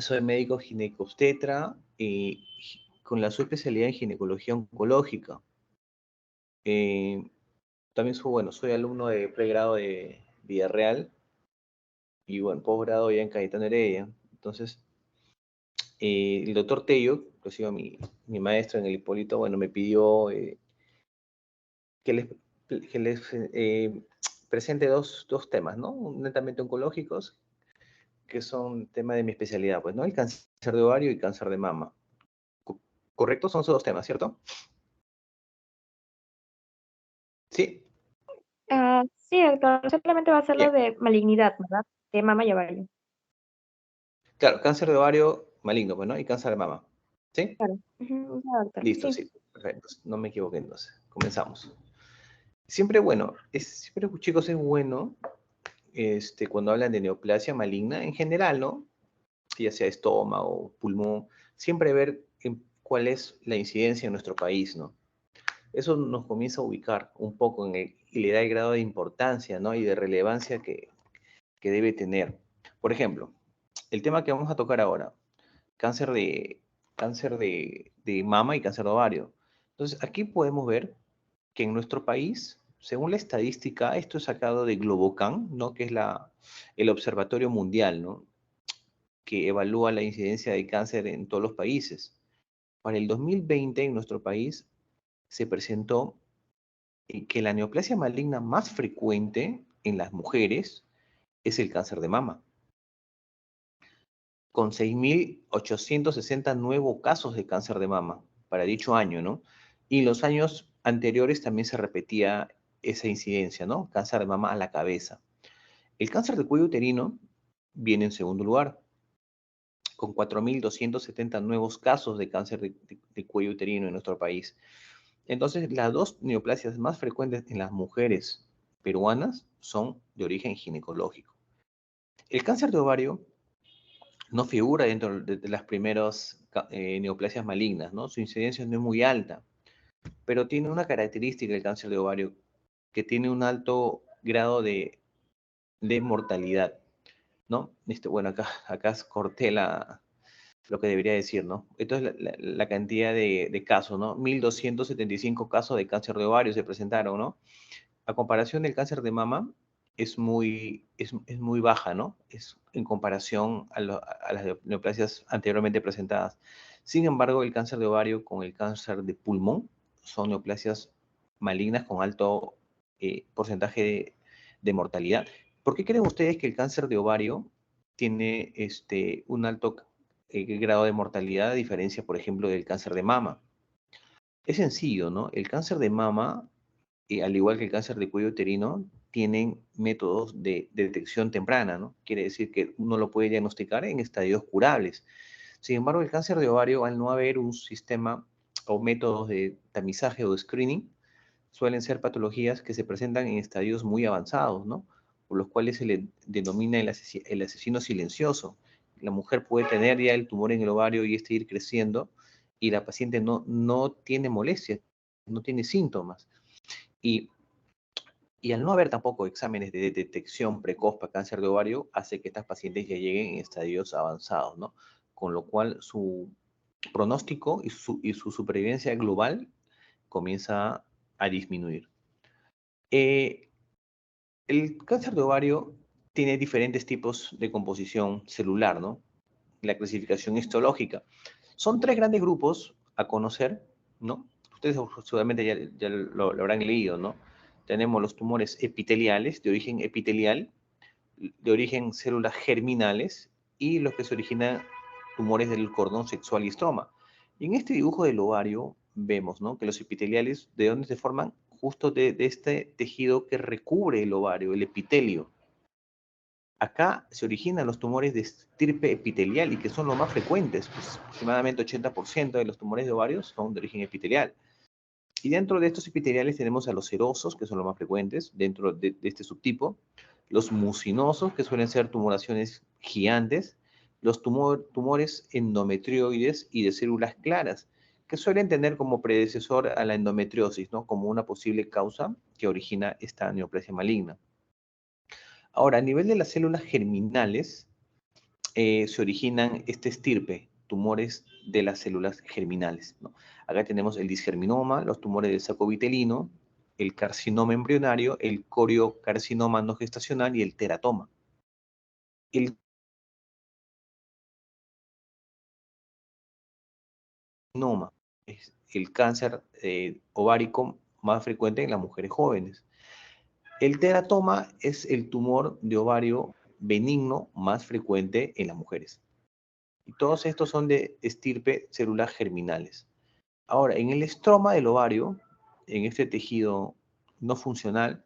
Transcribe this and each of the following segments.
Soy médico ginecobstetra con la subespecialidad en ginecología oncológica. Eh, También soy, bueno, soy alumno de pregrado de Villarreal y, bueno, posgrado ya en Cayetano Heredia. Entonces, el doctor Tello, que ha sido mi maestro en el Hipólito, bueno, me pidió que les, que les presente dos temas, ¿no? Netamente oncológicos, que son tema de mi especialidad, pues, ¿no? El cáncer de ovario y cáncer de mama. ¿Correcto? Son esos dos temas, ¿cierto? Sí, Sí, doctor, solamente va a ser lo bien. de malignidad, ¿verdad? De mama y ovario. Claro, cáncer de ovario maligno, pues, ¿no? Y cáncer de mama. ¿Sí? Claro. Ujú, ya, doctor. Listo, Sí. sí. Perfecto. No me equivoqué entonces. Comenzamos. Siempre bueno, siempre, chicos, es bueno cuando hablan de neoplasia maligna en general, ¿no? Ya sea estómago, pulmón, siempre ver cuál es la incidencia en nuestro país, ¿no? Eso nos comienza a ubicar un poco y le da el grado de importancia, ¿no? Y de relevancia que debe tener. Por ejemplo, el tema que vamos a tocar ahora, cáncer de mama y cáncer de ovario. Entonces, aquí podemos ver que en nuestro país, según la estadística, esto es sacado de Globocan, ¿no? Que es el observatorio mundial, ¿no? Que evalúa la incidencia de cáncer en todos los países. Para el 2020 en nuestro país se presentó que la neoplasia maligna más frecuente en las mujeres es el cáncer de mama, con 6.860 nuevos casos de cáncer de mama para dicho año, ¿no? Y en los años anteriores también se repetía esa incidencia, ¿no? Cáncer de mama a la cabeza. El cáncer de cuello uterino viene en segundo lugar, con 4.270 nuevos casos de cáncer de cuello uterino en nuestro país. Entonces, las dos neoplasias más frecuentes en las mujeres peruanas son de origen ginecológico. El cáncer de ovario no figura dentro de las primeras neoplasias malignas, ¿no? Su incidencia no es muy alta, pero tiene una característica el cáncer de ovario que tiene un alto grado de mortalidad, ¿no? Bueno, acá corté lo que debería decir, ¿no? Esto es la cantidad de casos, ¿no? 1.275 casos de cáncer de ovario se presentaron, ¿no? A comparación del cáncer de mama, es muy baja, ¿no? Es en comparación a las neoplasias anteriormente presentadas. Sin embargo, el cáncer de ovario con el cáncer de pulmón son neoplasias malignas con alto porcentaje de mortalidad. ¿Por qué creen ustedes que el cáncer de ovario tiene un alto grado de mortalidad a diferencia, por ejemplo, del cáncer de mama? Es sencillo, ¿no? El cáncer de mama al igual que el cáncer de cuello uterino, tienen métodos de detección temprana, ¿no? Quiere decir que uno lo puede diagnosticar en estadios curables. Sin embargo, el cáncer de ovario, al no haber un sistema o métodos de tamizaje o de screening, suelen ser patologías que se presentan en estadios muy avanzados, ¿no? Por los cuales se le denomina el asesino silencioso. La mujer puede tener ya el tumor en el ovario y ir creciendo y la paciente no tiene molestias, no tiene síntomas. Y al no haber tampoco exámenes de detección precoz para cáncer de ovario, hace que estas pacientes ya lleguen en estadios avanzados, ¿no? Con lo cual su pronóstico y su supervivencia global comienza a disminuir. Eh, el cáncer de ovario tiene diferentes tipos de composición celular, ¿no? La clasificación histológica. Son tres grandes grupos a conocer, ¿no? Ustedes seguramente ya lo habrán leído, ¿no? Tenemos los tumores epiteliales, de origen células germinales, y los que se originan tumores del cordón sexual y estroma. Y en este dibujo del ovario vemos, ¿no? Que los epiteliales, ¿de dónde se forman? Justo de este tejido que recubre el ovario, el epitelio. Acá se originan los tumores de estirpe epitelial y que son los más frecuentes, pues aproximadamente 80% de los tumores de ovarios son de origen epitelial. Y dentro de estos epiteliales tenemos a los serosos, que son los más frecuentes dentro de este subtipo, los mucinosos, que suelen ser tumoraciones gigantes, los tumores endometrioides y de células claras, que suelen tener como predecesor a la endometriosis, ¿no? Como una posible causa que origina esta neoplasia maligna. Ahora, a nivel de las células germinales, se originan este estirpe, tumores de las células germinales, ¿no? Acá tenemos el disgerminoma, los tumores del saco vitelino, el carcinoma embrionario, el coriocarcinoma no gestacional y el teratoma. El carcinoma es el cáncer ovárico más frecuente en las mujeres jóvenes. El teratoma es el tumor de ovario benigno más frecuente en las mujeres. Y todos estos son de estirpe celular germinales. Ahora, en el estroma del ovario, en este tejido no funcional,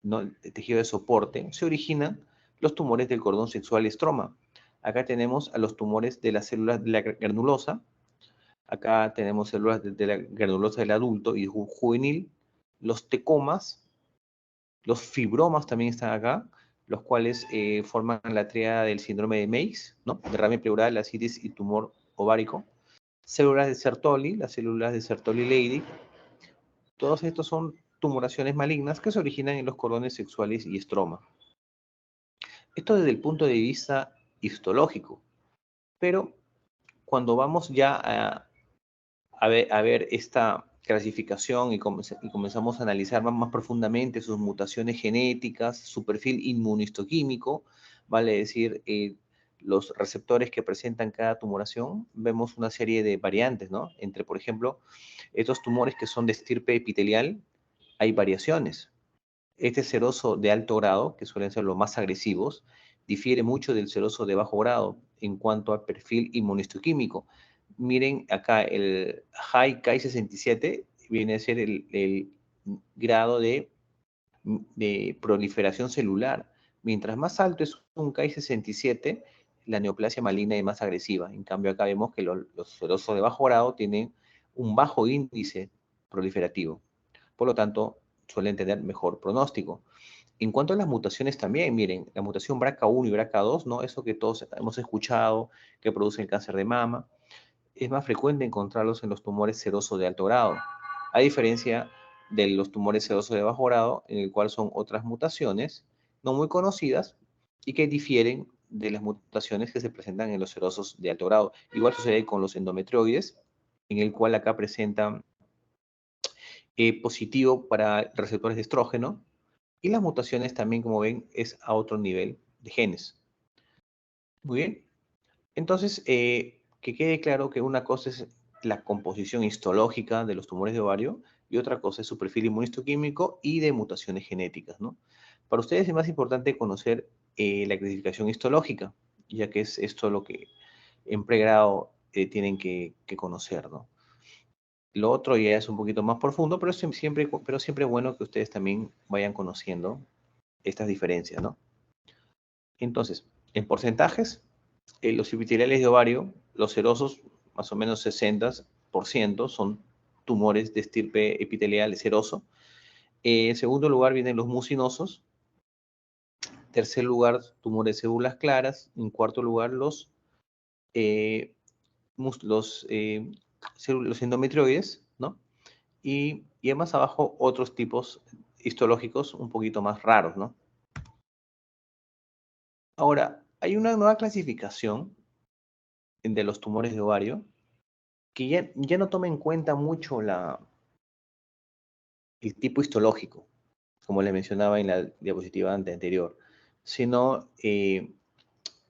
¿no? El tejido de soporte, se originan los tumores del cordón sexual estroma. Acá tenemos a los tumores de las células de la granulosa. Acá tenemos células de la granulosa del adulto y juvenil. Los tecomas, los fibromas también están acá, los cuales forman la tríada del síndrome de Meigs, ¿no? Derrame pleural, ascitis y tumor ovárico. Células de Sertoli, las células de Sertoli-Leydig. Todos estos son tumoraciones malignas que se originan en los cordones sexuales y estroma. Esto desde el punto de vista histológico, pero cuando vamos ya a ver esta clasificación y comenzamos a analizar más profundamente sus mutaciones genéticas, su perfil inmunohistoquímico, vale decir, los receptores que presentan cada tumoración, vemos una serie de variantes, ¿no? Entre, por ejemplo, estos tumores que son de estirpe epitelial, hay variaciones. Este seroso de alto grado, que suelen ser los más agresivos, difiere mucho del seroso de bajo grado en cuanto al perfil inmunohistoquímico. Miren acá, el high Ki67 viene a ser el grado de proliferación celular. Mientras más alto es un Ki67, la neoplasia maligna es más agresiva. En cambio, acá vemos que los serosos de bajo grado tienen un bajo índice proliferativo. Por lo tanto, suelen tener mejor pronóstico. En cuanto a las mutaciones también, miren, la mutación BRCA1 y BRCA2, ¿no? Eso que todos hemos escuchado, que produce el cáncer de mama, es más frecuente encontrarlos en los tumores serosos de alto grado, a diferencia de los tumores serosos de bajo grado, en el cual son otras mutaciones no muy conocidas y que difieren de las mutaciones que se presentan en los serosos de alto grado. Igual sucede con los endometrioides, en el cual acá presentan positivo para receptores de estrógeno, y las mutaciones también, como ven, es a otro nivel de genes. Muy bien. Entonces, que quede claro que una cosa es la composición histológica de los tumores de ovario y otra cosa es su perfil inmunohistoquímico y de mutaciones genéticas, ¿no? Para ustedes es más importante conocer la clasificación histológica, ya que es esto lo que en pregrado tienen que conocer, ¿no? Lo otro ya es un poquito más profundo, pero siempre es bueno que ustedes también vayan conociendo estas diferencias, ¿no? Entonces, en porcentajes, los epiteliales de ovario, los serosos, más o menos 60% son tumores de estirpe epitelial seroso. En segundo lugar vienen los mucinosos. Tercer lugar, tumores de células claras. En cuarto lugar, eh, los endometrioides, ¿no? Y más abajo, otros tipos histológicos un poquito más raros, ¿no? Ahora, hay una nueva clasificación de los tumores de ovario que ya no toma en cuenta mucho el tipo histológico, como le mencionaba en la diapositiva anterior, sino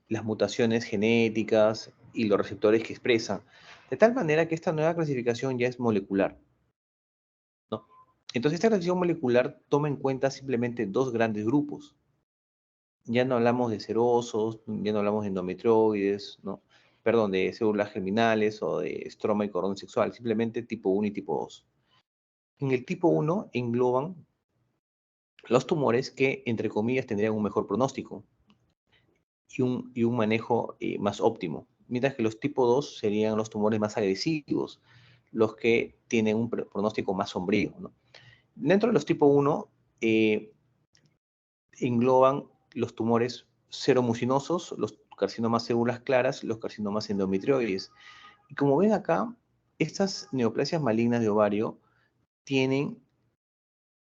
las mutaciones genéticas y los receptores que expresan, de tal manera que esta nueva clasificación ya es molecular, ¿no? Entonces, esta clasificación molecular toma en cuenta simplemente dos grandes grupos. Ya no hablamos de serosos, ya no hablamos de endometrioides, ¿no? Perdón, de células germinales o de estroma y cordón sexual, simplemente tipo 1 y tipo 2. En el tipo 1 engloban los tumores que, entre comillas, tendrían un mejor pronóstico y un manejo más óptimo, mientras que los tipo 2 serían los tumores más agresivos, los que tienen un pronóstico más sombrío, ¿no? Dentro de los tipo 1 engloban los tumores seromucinosos, los carcinomas células claras, los carcinomas endometrioides. Y como ven acá, estas neoplasias malignas de ovario tienen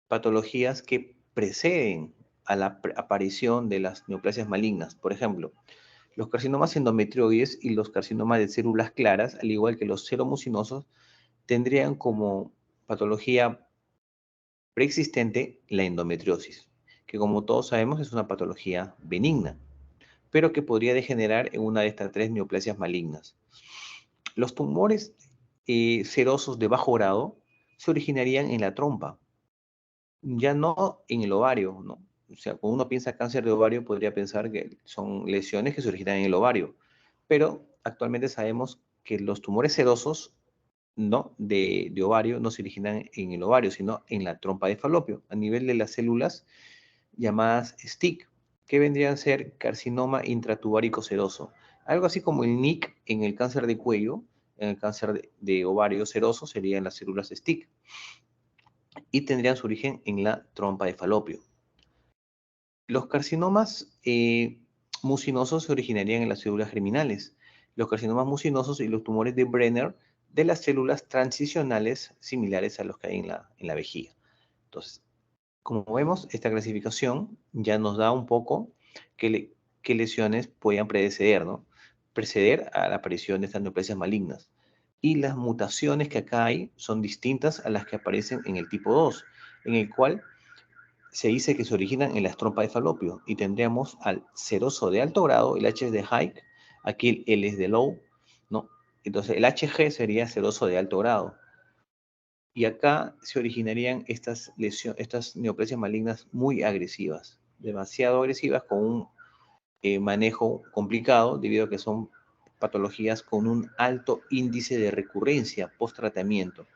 patologías que preceden a la aparición de las neoplasias malignas. Por ejemplo, Los carcinomas endometrioides y los carcinomas de células claras, al igual que los seromucinosos, tendrían como patología preexistente la endometriosis, que como todos sabemos es una patología benigna, pero que podría degenerar en una de estas tres neoplasias malignas. Los tumores serosos de bajo grado se originarían en la trompa, ya no en el ovario, ¿no? O sea, cuando uno piensa cáncer de ovario, podría pensar que son lesiones que se originan en el ovario, pero actualmente sabemos que los tumores serosos, ¿no? de ovario no se originan en el ovario, sino en la trompa de falopio, a nivel de las células llamadas STIC, que vendrían a ser carcinoma intratubaríco seroso. Algo así como el NIC en el cáncer de cuello, en el cáncer de ovario seroso, serían las células STIC, y tendrían su origen en la trompa de falopio. Los carcinomas mucinosos se originarían en las células germinales. Los carcinomas mucinosos y los tumores de Brenner de las células transicionales similares a los que hay en la vejiga. Entonces, como vemos, esta clasificación ya nos da un poco qué lesiones podían preceder, ¿no? Preceder a la aparición de estas neoplasias malignas. Y las mutaciones que acá hay son distintas a las que aparecen en el tipo 2, en el cual se dice que se originan en las trompas de falopio y tendríamos al seroso de alto grado, el H es de high, aquí el L es de low, ¿no? Entonces el HG sería seroso de alto grado. Y acá se originarían estas neoplasias malignas muy agresivas, demasiado agresivas, con un manejo complicado debido a que son patologías con un alto índice de recurrencia post-tratamiento.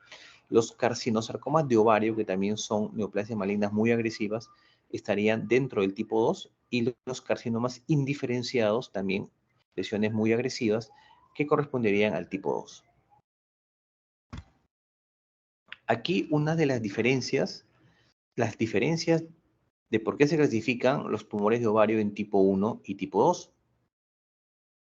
Los carcinosarcomas de ovario, que también son neoplasias malignas muy agresivas, estarían dentro del tipo 2 y los carcinomas indiferenciados, también lesiones muy agresivas, que corresponderían al tipo 2. Aquí una de las diferencias de por qué se clasifican los tumores de ovario en tipo 1 y tipo 2.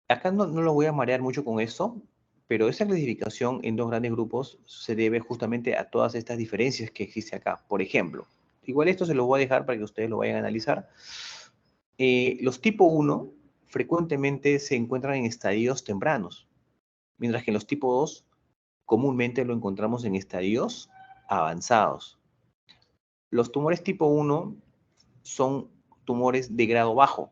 Acá no lo voy a marear mucho con esto, pero esa clasificación en dos grandes grupos se debe justamente a todas estas diferencias que existe acá. Por ejemplo, igual esto se lo voy a dejar para que ustedes lo vayan a analizar. Los tipo 1 frecuentemente se encuentran en estadios tempranos, mientras que en los tipo 2 comúnmente lo encontramos en estadios avanzados. Los tumores tipo 1 son tumores de grado bajo,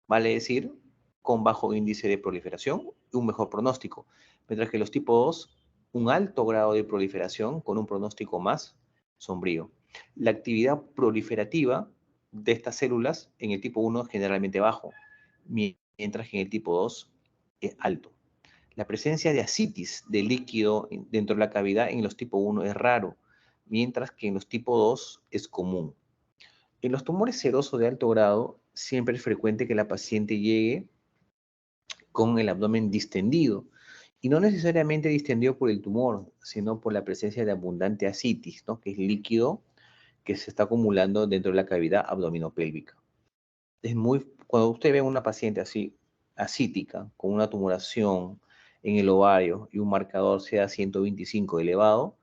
vale decir, con bajo índice de proliferación y un mejor pronóstico, mientras que los tipo 2, un alto grado de proliferación con un pronóstico más sombrío. La actividad proliferativa de estas células en el tipo 1 es generalmente bajo, mientras que en el tipo 2 es alto. La presencia de ascitis de líquido dentro de la cavidad en los tipo 1 es raro, mientras que en los tipo 2 es común. En los tumores serosos de alto grado, siempre es frecuente que la paciente llegue con el abdomen distendido, y no necesariamente distendido por el tumor, sino por la presencia de abundante ascitis, ¿no? Que es líquido que se está acumulando dentro de la cavidad abdominopélvica. Cuando usted ve a una paciente así, ascítica, con una tumoración en el ovario y un marcador sea 125 elevado,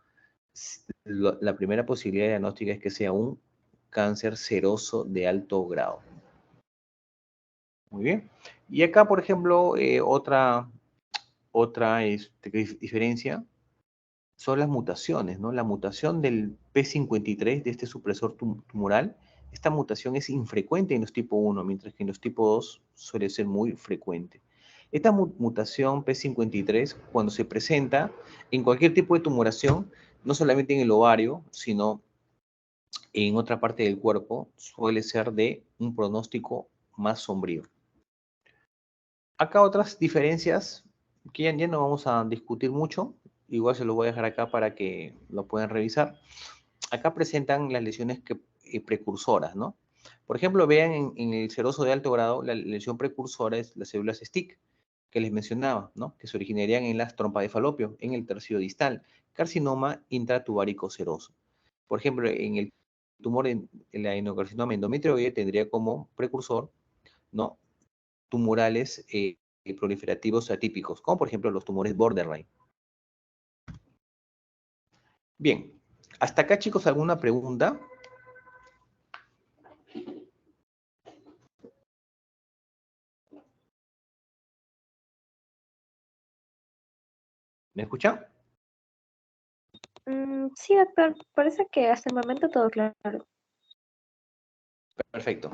la primera posibilidad diagnóstica es que sea un cáncer seroso de alto grado. Muy bien. Y acá, por ejemplo, otra diferencia son las mutaciones, ¿no? La mutación del P53, de este supresor tumoral, esta mutación es infrecuente en los tipo 1, mientras que en los tipo 2 suele ser muy frecuente. Esta mutación P53, cuando se presenta en cualquier tipo de tumoración, no solamente en el ovario, sino en otra parte del cuerpo, suele ser de un pronóstico más sombrío. Acá otras diferencias que ya no vamos a discutir mucho, igual se lo voy a dejar acá para que lo puedan revisar. Acá presentan las lesiones precursoras, ¿no? Por ejemplo, vean en el seroso de alto grado, la lesión precursora es las células STIC, que les mencionaba, ¿no? Que se originarían en las trompas de falopio, en el tercio distal, carcinoma intratubárico seroso. Por ejemplo, en el tumor en el adenocarcinoma endometrioide tendría como precursor, ¿no? Tumorales proliferativos atípicos, como por ejemplo los tumores borderline. Bien, hasta acá chicos, ¿alguna pregunta? ¿Me escucha? Sí, doctor, parece que hasta el momento todo claro. Perfecto.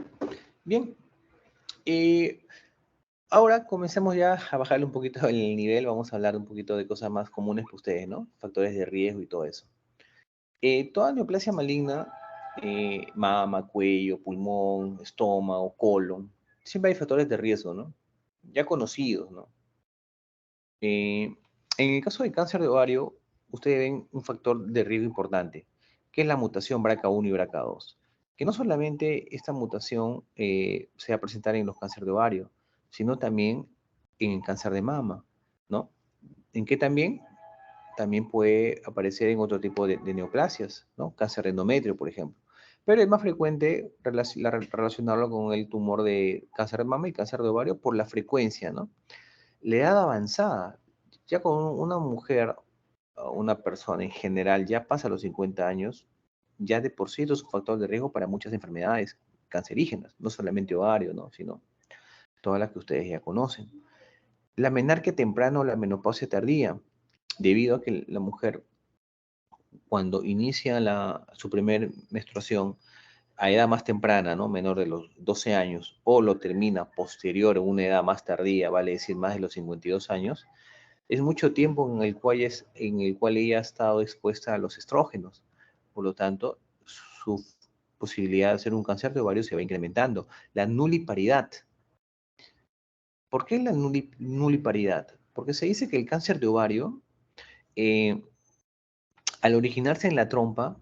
Bien. Y ahora comencemos ya a bajarle un poquito el nivel. Vamos a hablar un poquito de cosas más comunes para ustedes, ¿no? Factores de riesgo y todo eso. Toda neoplasia maligna, mama, cuello, pulmón, estómago, colon, siempre hay factores de riesgo, ¿no? Ya conocidos, ¿no? En el caso de cáncer de ovario, ustedes ven un factor de riesgo importante, que es la mutación BRCA1 y BRCA2. Que no solamente esta mutación se va a presentar en los cánceres de ovario, sino también en el cáncer de mama, ¿no? ¿En qué también? También puede aparecer en otro tipo de neoplasias, ¿no? Cáncer de endometrio, por ejemplo. Pero es más frecuente relacionarlo con el tumor de cáncer de mama y cáncer de ovario por la frecuencia, ¿no? La edad avanzada, ya con una mujer, una persona en general, ya pasa los 50 años, ya de por sí esto es un factor de riesgo para muchas enfermedades cancerígenas, no solamente ovario, ¿no? Sino todas las que ustedes ya conocen. La menarquia temprana o la menopausia tardía, debido a que la mujer cuando inicia su primer menstruación a edad más temprana, ¿no? Menor de los 12 años, o lo termina posterior, en una edad más tardía, vale decir más de los 52 años, es mucho tiempo en el cual ella ha estado expuesta a los estrógenos. Por lo tanto, su posibilidad de hacer un cáncer de ovario se va incrementando. La nuliparidad. ¿Por qué la nuliparidad? Porque se dice que el cáncer de ovario, eh, al originarse en la trompa,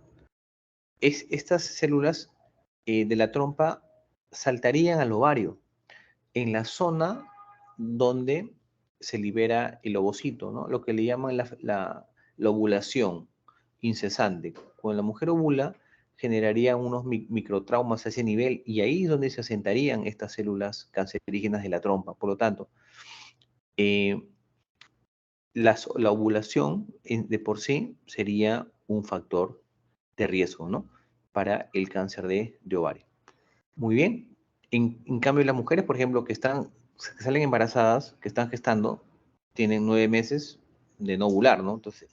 estas células de la trompa saltarían al ovario, en la zona donde se libera el ovocito, ¿no? Lo que le llaman la ovulación incesante. Cuando la mujer ovula, generaría unos microtraumas a ese nivel y ahí es donde se asentarían estas células cancerígenas de la trompa. Por lo tanto, eh, la ovulación de por sí sería un factor de riesgo, ¿no? Para el cáncer de ovario. Muy bien. En cambio, las mujeres, por ejemplo, que salen embarazadas, que están gestando, tienen 9 meses de no ovular, ¿no? Entonces,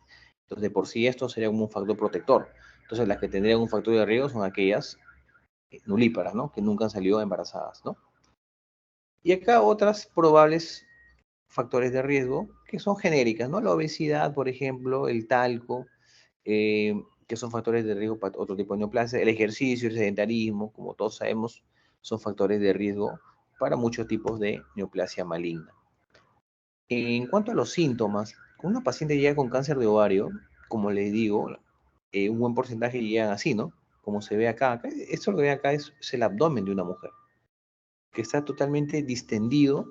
de por sí esto sería como un factor protector. Entonces, las que tendrían un factor de riesgo son aquellas nulíparas, ¿no? Que nunca han salido embarazadas, ¿no? Y acá otras probables factores de riesgo que son genéricas, ¿no? La obesidad, por ejemplo, el talco, que son factores de riesgo para otro tipo de neoplasia, el ejercicio, el sedentarismo, como todos sabemos, son factores de riesgo para muchos tipos de neoplasia maligna. En cuanto a los síntomas, cuando una paciente llega con cáncer de ovario, como les digo, un buen porcentaje llegan así, ¿no? Como se ve acá, esto lo que ve acá es el abdomen de una mujer, que está totalmente distendido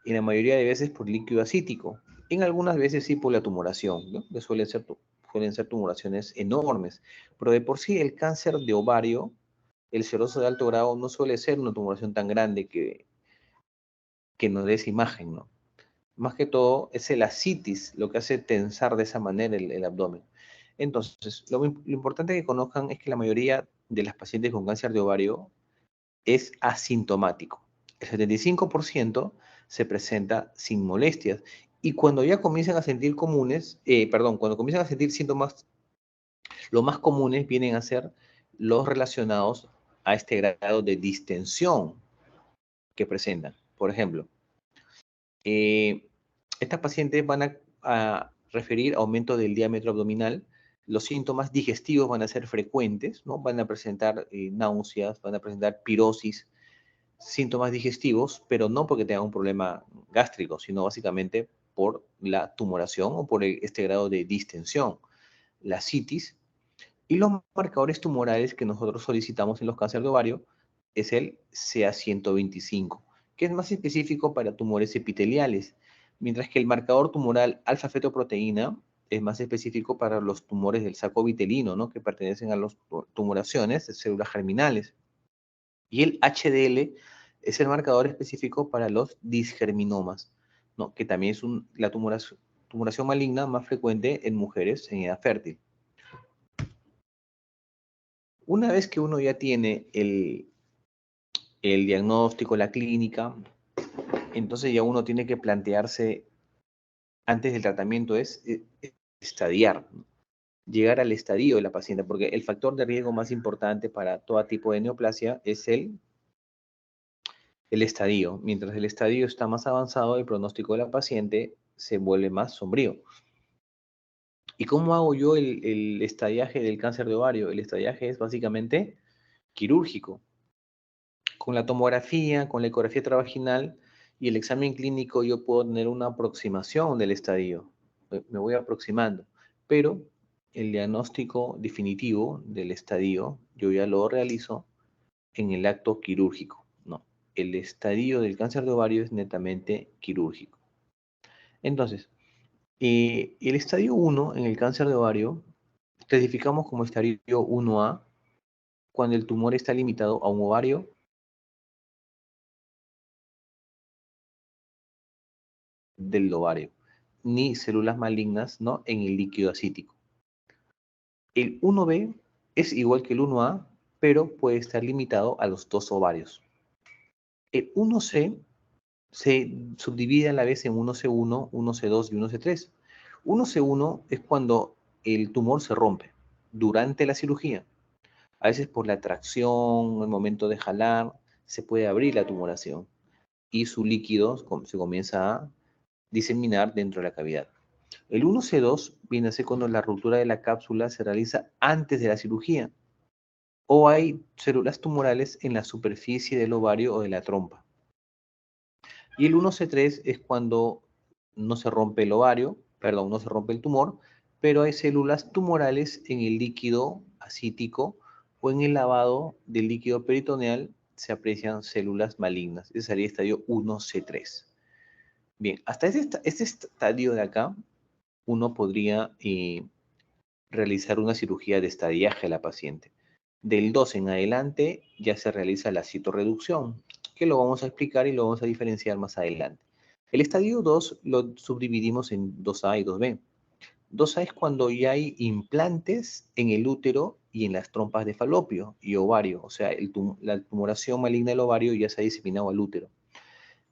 y la mayoría de veces por líquido acítico. En algunas veces sí por la tumoración, ¿no? Que suelen ser tumoraciones enormes, pero de por sí el cáncer de ovario, el seroso de alto grado, no suele ser una tumoración tan grande que nos dé esa imagen, ¿no? Más que todo es el ascitis lo que hace tensar de esa manera el abdomen. Entonces, lo importante que conozcan es que la mayoría de las pacientes con cáncer de ovario es asintomático. El 75% se presenta sin molestias. Y cuando ya comienzan a sentir cuando comienzan a sentir síntomas, los más comunes vienen a ser los relacionados a este grado de distensión que presentan. Por ejemplo, eh, estas pacientes van a referir aumento del diámetro abdominal. Los síntomas digestivos van a ser frecuentes, ¿no? Van a presentar náuseas, van a presentar pirosis, síntomas digestivos, pero no porque tengan un problema gástrico, sino básicamente por la tumoración o por este grado de distensión, la citis. Y los marcadores tumorales que nosotros solicitamos en los cánceres de ovario es el CA125, que es más específico para tumores epiteliales, mientras que el marcador tumoral alfa-fetoproteína es más específico para los tumores del saco vitelino, ¿no? Que pertenecen a las tumoraciones de células germinales. Y el HDL es el marcador específico para los disgerminomas, ¿no? Que también es la tumoración maligna más frecuente en mujeres en edad fértil. Una vez que uno ya tiene el diagnóstico, la clínica, entonces ya uno tiene que plantearse antes del tratamiento es estadiar, ¿no? Llegar al estadio de la paciente, porque el factor de riesgo más importante para todo tipo de neoplasia es el estadio. Mientras el estadio está más avanzado, el pronóstico de la paciente se vuelve más sombrío. ¿Y cómo hago yo el estadiaje del cáncer de ovario? El estadiaje es básicamente quirúrgico. Con la tomografía, con la ecografía transvaginal y el examen clínico yo puedo tener una aproximación del estadio. Me voy aproximando, pero el diagnóstico definitivo del estadio yo ya lo realizo en el acto quirúrgico. No, el estadio del cáncer de ovario es netamente quirúrgico. Entonces, el estadio 1 en el cáncer de ovario clasificamos como estadio 1A cuando el tumor está limitado a un ovario del ovario, ni células malignas, ¿no?, en el líquido asítico. El 1B es igual que el 1A, pero puede estar limitado a los dos ovarios. El 1C se subdivide a la vez en 1C1, 1C2 y 1C3. 1C1 es cuando el tumor se rompe durante la cirugía. A veces por la tracción, el momento de jalar, se puede abrir la tumoración y su líquido se comienza a diseminar dentro de la cavidad. El 1C2 viene a ser cuando la ruptura de la cápsula se realiza antes de la cirugía o hay células tumorales en la superficie del ovario o de la trompa. Y el 1C3 es cuando no se rompe el ovario, perdón, no se rompe el tumor, pero hay células tumorales en el líquido asítico o en el lavado del líquido peritoneal se aprecian células malignas. Ese sería el estadio 1C3. Bien, hasta este estadio de acá, uno podría realizar una cirugía de estadiaje a la paciente. Del 2 en adelante ya se realiza la citorreducción, que lo vamos a explicar y lo vamos a diferenciar más adelante. El estadio 2 lo subdividimos en 2A y 2B. 2A es cuando ya hay implantes en el útero y en las trompas de falopio y ovario, o sea, la tumoración maligna del ovario ya se ha diseminado al útero.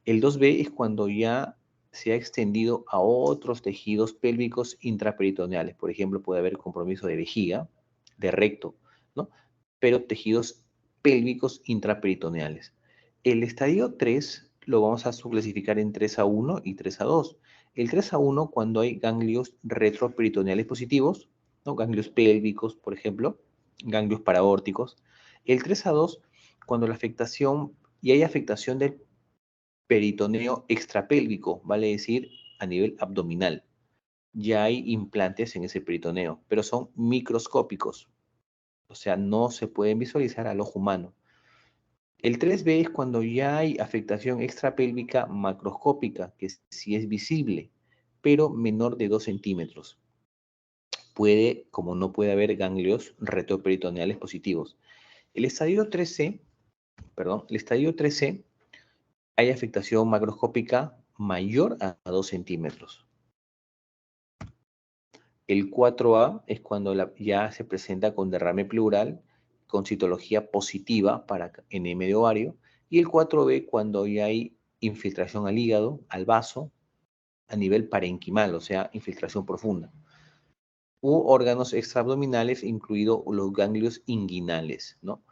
El 2B es cuando ya se ha extendido a otros tejidos pélvicos intraperitoneales. Por ejemplo, puede haber compromiso de vejiga, de recto, ¿no? Pero tejidos pélvicos intraperitoneales. El estadio 3 lo vamos a subclasificar en 3A1 y 3A2. El 3A1 cuando hay ganglios retroperitoneales positivos, ¿no? Ganglios pélvicos, por ejemplo, ganglios paraórticos. El 3A2 cuando la afectación y hay afectación del peritoneo extrapélvico, vale decir a nivel abdominal. Ya hay implantes en ese peritoneo, pero son microscópicos, o sea, no se pueden visualizar al ojo humano. El 3B es cuando ya hay afectación extrapélvica macroscópica, que sí es visible, pero menor de 2 centímetros. Puede, como no puede haber ganglios retroperitoneales positivos. El estadio 3C, perdón, el estadio 3C hay afectación macroscópica mayor a 2 centímetros. El 4A es cuando ya se presenta con derrame pleural, con citología positiva para enema de ovario. Y el 4B cuando ya hay infiltración al hígado, al vaso, a nivel parenquimal, o sea, infiltración profunda. U órganos extraabdominales, incluidos los ganglios inguinales, ¿no?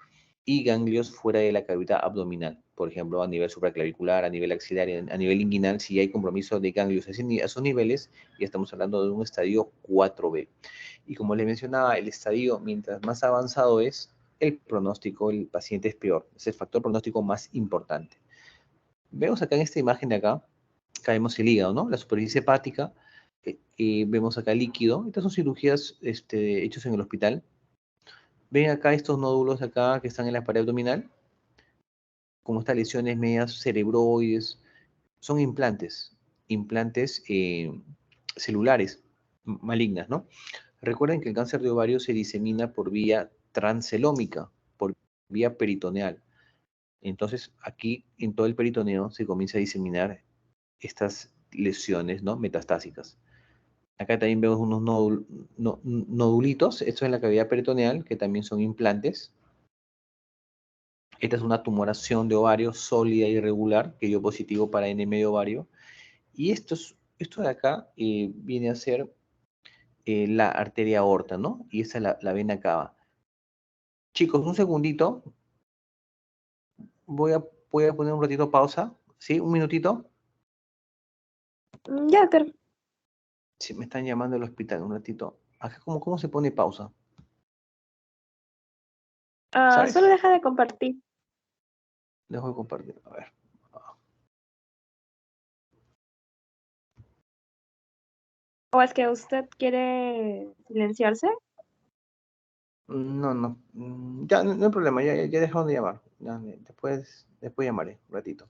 Y ganglios fuera de la cavidad abdominal, por ejemplo, a nivel supraclavicular, a nivel axilar, a nivel inguinal, si hay compromiso de ganglios a esos niveles, ya estamos hablando de un estadio 4B. Y como les mencionaba, el estadio, mientras más avanzado es, el pronóstico del paciente es peor. Es el factor pronóstico más importante. Vemos acá en esta imagen de acá vemos el hígado, ¿no? La superficie hepática, vemos acá el líquido. Estas son cirugías hechas en el hospital. Ven acá estos nódulos acá que están en la pared abdominal, como estas lesiones medias cerebroides, son implantes celulares malignas, ¿no? Recuerden que el cáncer de ovario se disemina por vía transcelómica, por vía peritoneal. Entonces, aquí en todo el peritoneo se comienza a diseminar estas lesiones, ¿no?, metastásicas. Acá también vemos unos nodulitos, esto es en la cavidad peritoneal, que también son implantes. Esta es una tumoración de ovario sólida y irregular, que dio positivo para NM de ovario. Y estos Esto de acá viene a ser la arteria aorta, ¿no? Y esa es la vena cava. Chicos, un segundito. Voy a poner un ratito pausa. ¿Sí? Un minutito. Ya, doctor. Sí, me están llamando al hospital. Un ratito. Acá, ¿cómo se pone pausa? Solo ¿Sabes? deja de compartir. Dejo de compartir. A ver. ¿O es que usted quiere silenciarse? No, no. Ya, no hay problema. Ya dejaron de llamar. Ya, después llamaré. Un ratito.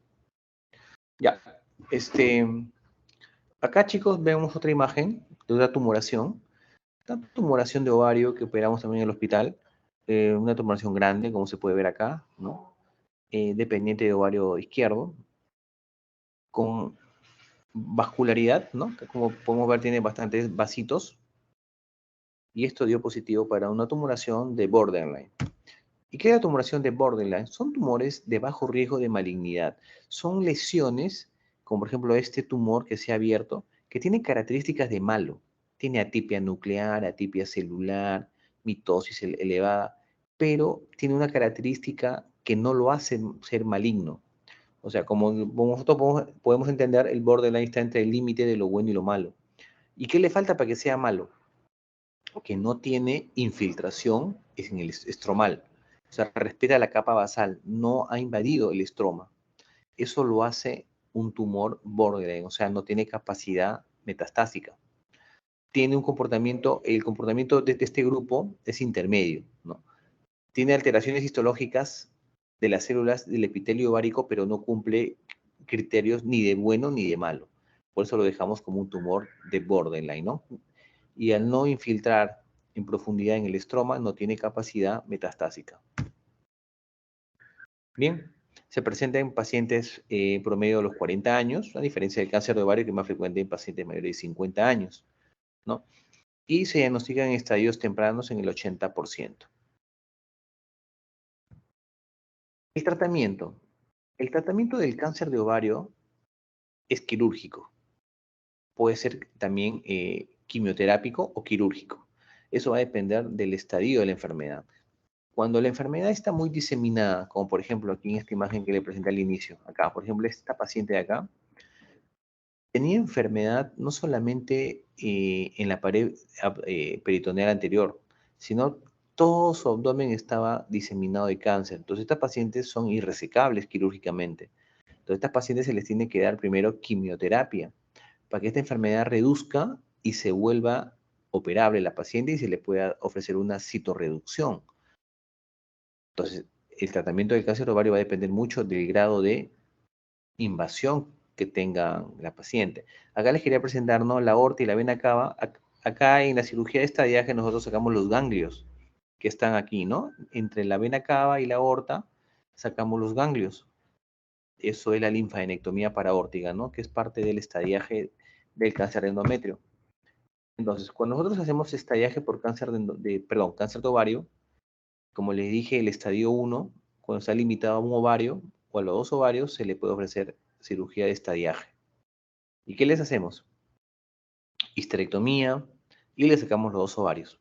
Ya. Acá, chicos, vemos otra imagen de una tumoración. Una tumoración de ovario que operamos también en el hospital. Una tumoración grande, como se puede ver acá, ¿no? Dependiente de ovario izquierdo, con vascularidad, ¿no? Que como podemos ver tiene bastantes vasitos. Y esto dio positivo para una tumoración de borderline. ¿Y qué es la tumoración de borderline? Son tumores de bajo riesgo de malignidad. Son lesiones, como por ejemplo este tumor que se ha abierto, que tiene características de malo. Tiene atipia nuclear, atipia celular, mitosis elevada, pero tiene una característica que no lo hace ser maligno. O sea, como nosotros podemos entender, el borderline está entre el límite de lo bueno y lo malo. ¿Y qué le falta para que sea malo? Que no tiene infiltración en el estromal. O sea, respeta la capa basal, no ha invadido el estroma. Eso lo hace un tumor borderline, o sea, no tiene capacidad metastásica. Tiene un comportamiento, el comportamiento de este grupo es intermedio, ¿no? Tiene alteraciones histológicas de las células del epitelio ovárico, pero no cumple criterios ni de bueno ni de malo. Por eso lo dejamos como un tumor de borderline, ¿no? Y al no infiltrar en profundidad en el estroma, no tiene capacidad metastásica. Bien, se presenta en pacientes promedio de los 40 años, a diferencia del cáncer de ovario, que es más frecuente en pacientes mayores de 50 años, ¿no? Y se diagnostican en estadios tempranos en el 80%. El tratamiento. El tratamiento del cáncer de ovario es quirúrgico. Puede ser también quimioterápico o quirúrgico. Eso va a depender del estadio de la enfermedad. Cuando la enfermedad está muy diseminada, como por ejemplo aquí en esta imagen que le presenté al inicio, acá, por ejemplo, esta paciente de acá, tenía enfermedad no solamente en la pared peritoneal anterior, sino todo su abdomen estaba diseminado de cáncer. Entonces, estas pacientes son irresecables quirúrgicamente. Entonces, a estas pacientes se les tiene que dar primero quimioterapia para que esta enfermedad reduzca y se vuelva operable la paciente y se le pueda ofrecer una citorreducción. Entonces, el tratamiento del cáncer ovario va a depender mucho del grado de invasión que tenga la paciente. Acá les quería presentar, ¿no?, la aorta y la vena cava. Acá en la cirugía de estadiaje nosotros sacamos los ganglios que están aquí, ¿no? Entre la vena cava y la aorta sacamos los ganglios. Eso es la linfadenectomía paraórtica, ¿no?, que es parte del estadiaje del cáncer de endometrio. Entonces, cuando nosotros hacemos estadiaje por cáncer cáncer de ovario, como les dije, el estadio 1, cuando está limitado a un ovario o a los dos ovarios, se le puede ofrecer cirugía de estadiaje. ¿Y qué les hacemos? Histerectomía y le sacamos los dos ovarios.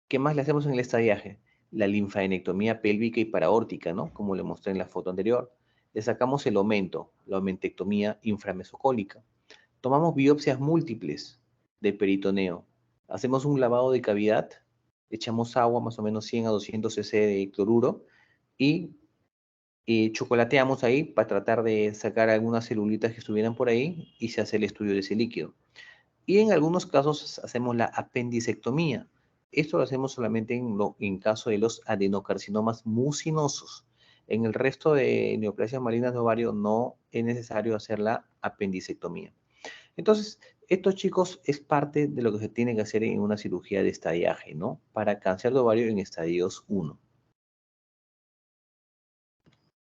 ¿Qué más le hacemos en el estadiaje? La linfadenectomía pélvica y paraórtica, ¿no? Como le mostré en la foto anterior. Le sacamos el aumento, la aumentectomía inframesocólica. Tomamos biopsias múltiples del peritoneo. Hacemos un lavado de cavidad, echamos agua, más o menos 100 a 200 cc de cloruro, y chocolateamos ahí para tratar de sacar algunas celulitas que estuvieran por ahí y se hace el estudio de ese líquido. Y en algunos casos hacemos la apendicectomía. Esto lo hacemos solamente en caso de los adenocarcinomas mucinosos. En el resto de neoplasias malignas de ovario no es necesario hacer la apendicectomía. Entonces, estos, chicos, es parte de lo que se tiene que hacer en una cirugía de estadiaje, ¿no? Para cáncer de ovario en estadios 1.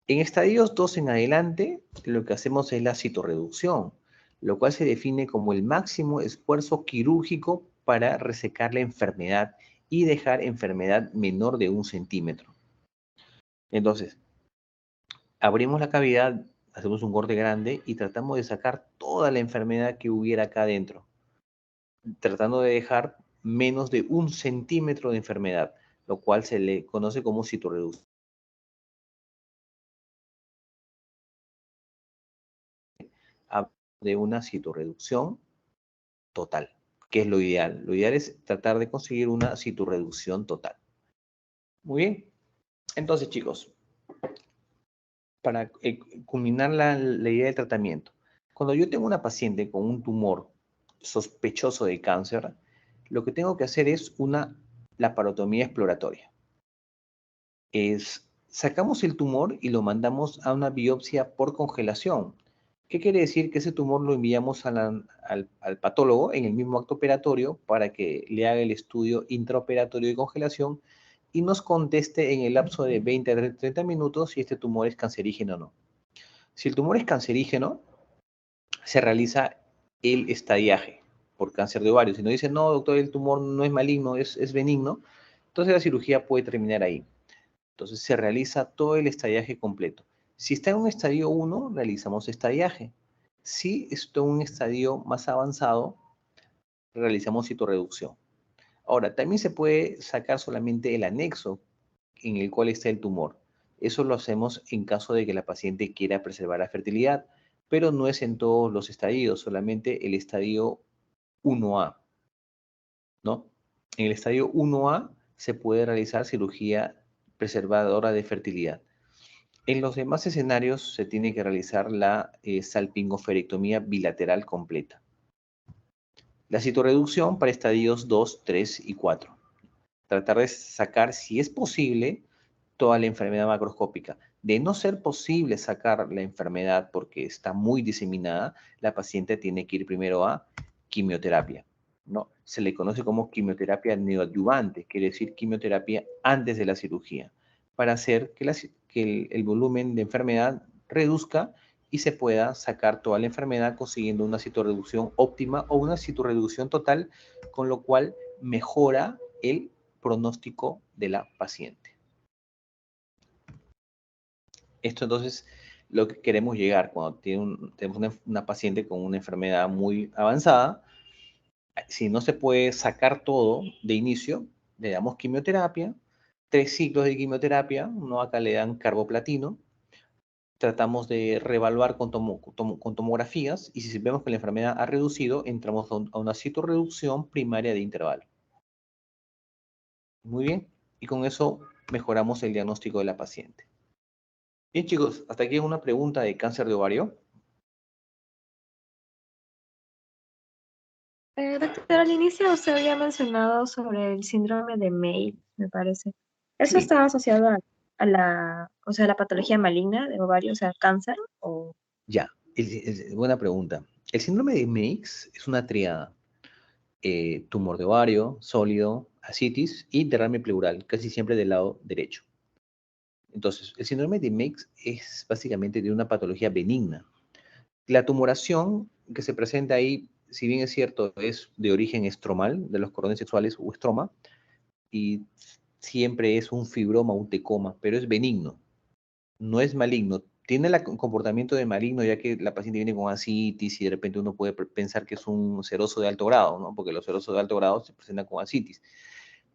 En estadios 2 en adelante, lo que hacemos es la citorreducción, lo cual se define como el máximo esfuerzo quirúrgico para resecar la enfermedad y dejar enfermedad menor de 1 centímetro. Entonces, abrimos la cavidad hacemos un corte grande y tratamos de sacar toda la enfermedad que hubiera acá adentro, tratando de dejar menos de 1 centímetro de enfermedad, lo cual se le conoce como citorreducción de una citorreducción total, que es lo ideal. Lo ideal es tratar de conseguir una citorreducción total. Muy bien. Entonces, chicos, para culminar la idea del tratamiento, cuando yo tengo una paciente con un tumor sospechoso de cáncer, lo que tengo que hacer es una laparotomía exploratoria. Sacamos el tumor y lo mandamos a una biopsia por congelación. ¿Qué quiere decir? Que ese tumor lo enviamos al patólogo en el mismo acto operatorio para que le haga el estudio intraoperatorio de congelación y nos conteste en el lapso de 20 a 30 minutos si este tumor es cancerígeno o no. Si el tumor es cancerígeno, se realiza el estadiaje por cáncer de ovario. Si no dice, no, doctor, el tumor no es maligno, es benigno, entonces la cirugía puede terminar ahí. Entonces se realiza todo el estadiaje completo. Si está en un estadio 1, realizamos estadiaje. Si está en un estadio más avanzado, realizamos citorreducción. Ahora, también se puede sacar solamente el anexo en el cual está el tumor. Eso lo hacemos en caso de que la paciente quiera preservar la fertilidad, pero no es en todos los estadios, solamente el estadio 1A, ¿no? En el estadio 1A se puede realizar cirugía preservadora de fertilidad. En los demás escenarios se tiene que realizar la salpingoferectomía bilateral completa. La citorreducción para estadios 2, 3 y 4. Tratar de sacar, si es posible, toda la enfermedad macroscópica. De no ser posible sacar la enfermedad porque está muy diseminada, la paciente tiene que ir primero a quimioterapia, ¿no? Se le conoce como quimioterapia neoadyuvante, quiere decir quimioterapia antes de la cirugía, para hacer que el volumen de enfermedad reduzca y se pueda sacar toda la enfermedad consiguiendo una citorreducción óptima o una citorreducción total, con lo cual mejora el pronóstico de la paciente. Esto entonces lo que queremos llegar cuando tenemos una paciente con una enfermedad muy avanzada. Si no se puede sacar todo de inicio, le damos quimioterapia, 3 ciclos de quimioterapia, ¿no? Acá le dan carboplatino, tratamos de reevaluar con tomografías y si vemos que la enfermedad ha reducido, entramos a una citorreducción primaria de intervalo. Muy bien, y con eso mejoramos el diagnóstico de la paciente. Bien, chicos, hasta aquí una pregunta de cáncer de ovario. Doctor, al inicio usted había mencionado sobre el síndrome de May, me parece. ¿Eso Sí, está asociado a la, o sea, la patología maligna de ovario, o sea, cáncer? O... ya, buena pregunta. El síndrome de Meigs es una triada. Tumor de ovario, sólido, ascitis y derrame pleural, casi siempre del lado derecho. Entonces, el síndrome de Meigs es básicamente de una patología benigna. La tumoración que se presenta ahí, si bien es cierto, es de origen estromal, de los cordones sexuales o estroma, y siempre es un fibroma, un tecoma, pero es benigno, no es maligno. Tiene el comportamiento de maligno ya que la paciente viene con ascitis y de repente uno puede pensar que es un seroso de alto grado, ¿no? Porque los serosos de alto grado se presentan con ascitis.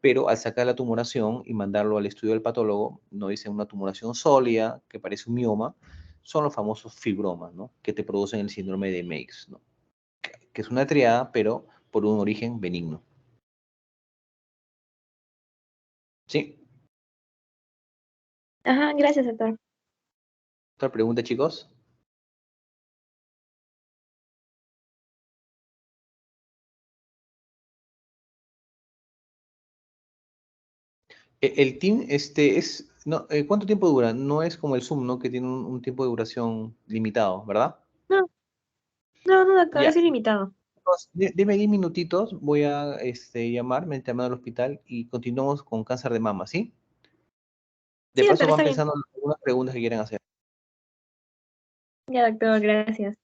Pero al sacar la tumoración y mandarlo al estudio del patólogo, no dice una tumoración sólida, que parece un mioma, son los famosos fibromas, ¿no? Que te producen el síndrome de Meigs, ¿no? Que es una triada, pero por un origen benigno. Sí. Ajá, gracias, doctor. Otra pregunta, chicos. El team no, ¿cuánto tiempo dura? No es como el Zoom, ¿no? Que tiene un tiempo de duración limitado, ¿verdad? No, no, no, doctor, Ya. es ilimitado. Chicos, deme 10 minutitos, voy a llamar, me han llamado al hospital y continuamos con cáncer de mama, ¿sí? De Sí, paso doctor, van está bien. pensando en algunas preguntas que quieren hacer. Ya, doctor, gracias.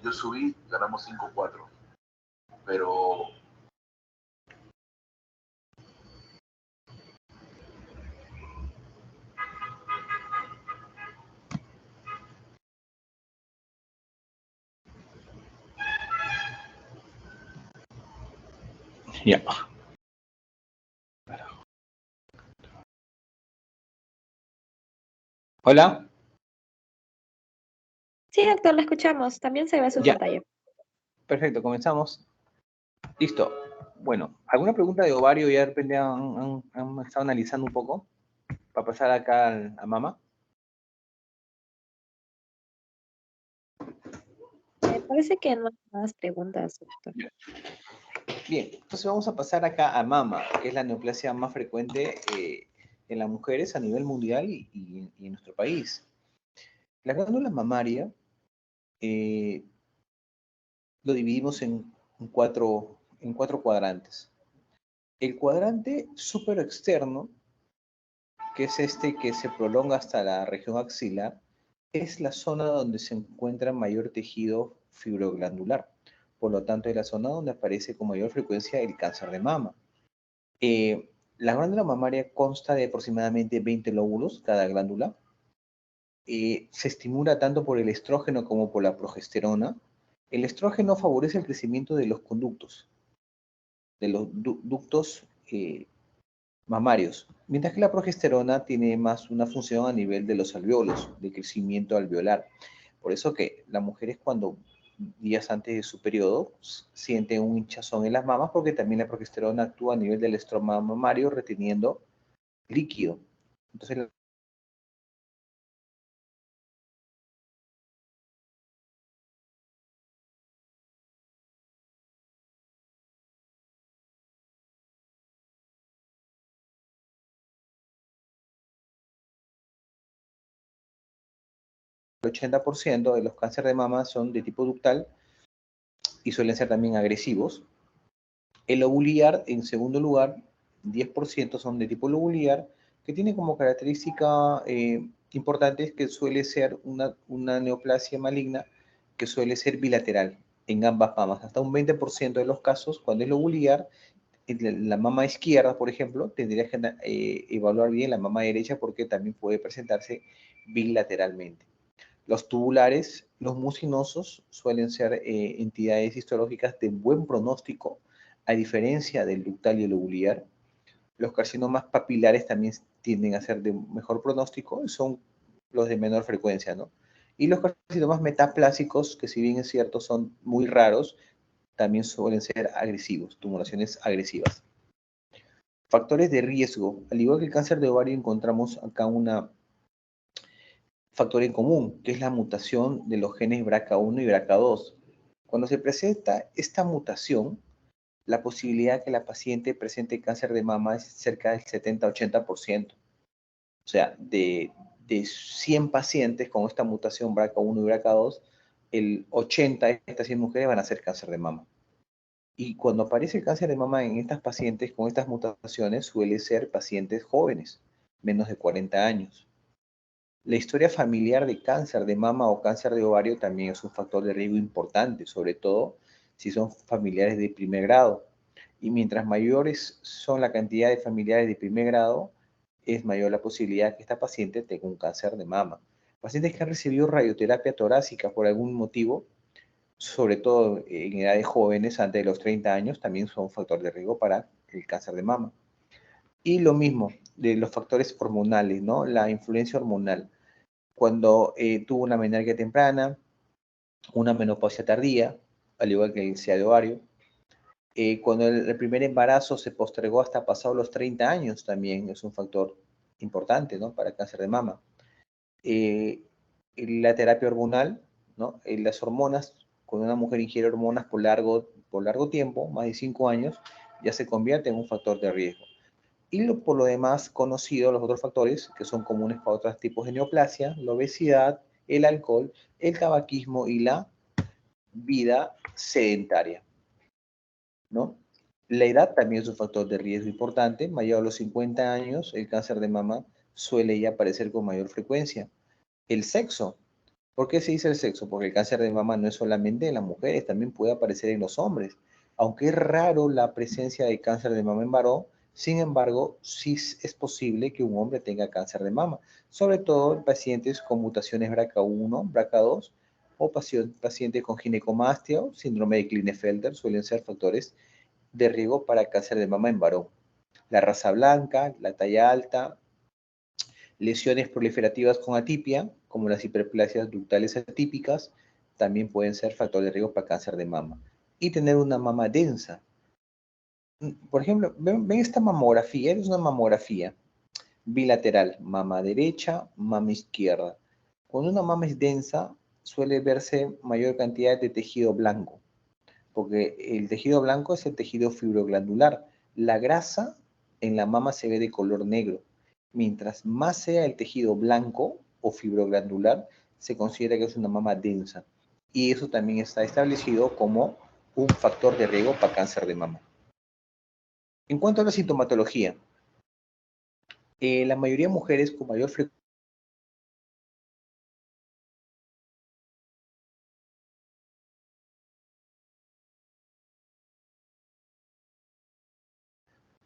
yo subí, ganamos 5-4. Pero Ya. Hola. Sí, doctor, la escuchamos. También se ve su Ya. pantalla. Perfecto, comenzamos. Listo. Bueno, ¿alguna pregunta de ovario? Ya de repente han estado analizando un poco para pasar acá a mama. Parece que no hay más preguntas, doctor. Bien, entonces vamos a pasar acá a mama, que es la neoplasia más frecuente en las mujeres a nivel mundial y en nuestro país. La glándula mamaria lo dividimos en cuatro cuadrantes. El cuadrante superexterno, que es este que se prolonga hasta la región axilar, es la zona donde se encuentra mayor tejido fibroglandular. Por lo tanto, es la zona donde aparece con mayor frecuencia el cáncer de mama. La glándula mamaria consta de aproximadamente 20 lóbulos, cada glándula. Se estimula tanto por el estrógeno como por la progesterona. El estrógeno favorece el crecimiento de los conductos, de los ductos mamarios, mientras que la progesterona tiene más una función a nivel de los alvéolos, de crecimiento alveolar. Por eso que las mujeres cuando días antes de su periodo sienten un hinchazón en las mamas porque también la progesterona actúa a nivel del estroma mamario reteniendo líquido. Entonces, 80% de los cánceres de mama son de tipo ductal y suelen ser también agresivos. El lobuliar, en segundo lugar, 10% son de tipo lobuliar, que tiene como característica importante que suele ser una neoplasia maligna que suele ser bilateral en ambas mamas. Hasta un 20% de los casos, cuando es lobuliar, en la mama izquierda, por ejemplo, tendrías que evaluar bien la mama derecha porque también puede presentarse bilateralmente. Los tubulares, los mucinosos, suelen ser entidades histológicas de buen pronóstico, a diferencia del ductal y el lobuliar. Los carcinomas papilares también tienden a ser de mejor pronóstico, son los de menor frecuencia, ¿no? Y los carcinomas metaplásicos, que si bien es cierto son muy raros, también suelen ser agresivos, tumoraciones agresivas. Factores de riesgo. Al igual que el cáncer de ovario, encontramos acá un factor en común, que es la mutación de los genes BRCA1 y BRCA2. Cuando se presenta esta mutación, la posibilidad de que la paciente presente cáncer de mama es cerca del 70-80%. O sea, de 100 pacientes con esta mutación BRCA1 y BRCA2, el 80 de estas 100 mujeres van a hacer cáncer de mama. Y cuando aparece el cáncer de mama en estas pacientes con estas mutaciones, suele ser pacientes jóvenes, menos de 40 años. La historia familiar de cáncer de mama o cáncer de ovario también es un factor de riesgo importante, sobre todo si son familiares de primer grado. Y mientras mayores son la cantidad de familiares de primer grado, es mayor la posibilidad que esta paciente tenga un cáncer de mama. Pacientes que han recibido radioterapia torácica por algún motivo, sobre todo en edades jóvenes, antes de los 30 años, también son un factor de riesgo para el cáncer de mama. Y lo mismo de los factores hormonales, ¿no? La influencia hormonal. Cuando tuvo una menarquia temprana, una menopausia tardía, al igual que el SIDA de ovario. Cuando el primer embarazo se postergó hasta pasados los 30 años, también es un factor importante, ¿no? Para el cáncer de mama. La terapia hormonal, ¿no? Las hormonas, cuando una mujer ingiere hormonas por largo tiempo, más de 5 años, ya se convierte en un factor de riesgo. Y por lo demás, conocido los otros factores que son comunes para otros tipos de neoplasia, la obesidad, el alcohol, el tabaquismo y la vida sedentaria, ¿no? La edad también es un factor de riesgo importante. Mayor a los 50 años, el cáncer de mama suele ya aparecer con mayor frecuencia. El sexo, ¿Por qué se dice el sexo? Porque el cáncer de mama no es solamente en las mujeres, también puede aparecer en los hombres. Aunque es raro la presencia de cáncer de mama en varón, sin embargo, sí es posible que un hombre tenga cáncer de mama, sobre todo en pacientes con mutaciones BRCA1, BRCA2 o pacientes con ginecomastia o síndrome de Klinefelter suelen ser factores de riesgo para cáncer de mama en varón. La raza blanca, la talla alta, lesiones proliferativas con atipia, como las hiperplasias ductales atípicas, también pueden ser factores de riesgo para cáncer de mama. Y tener una mama densa. Por ejemplo, ven esta mamografía, es una mamografía bilateral, mama derecha, mama izquierda. Cuando una mama es densa, suele verse mayor cantidad de tejido blanco, porque el tejido blanco es el tejido fibroglandular. La grasa en la mama se ve de color negro. Mientras más sea el tejido blanco o fibroglandular, se considera que es una mama densa. Y eso también está establecido como un factor de riesgo para cáncer de mama. En cuanto a la sintomatología, la mayoría de mujeres con mayor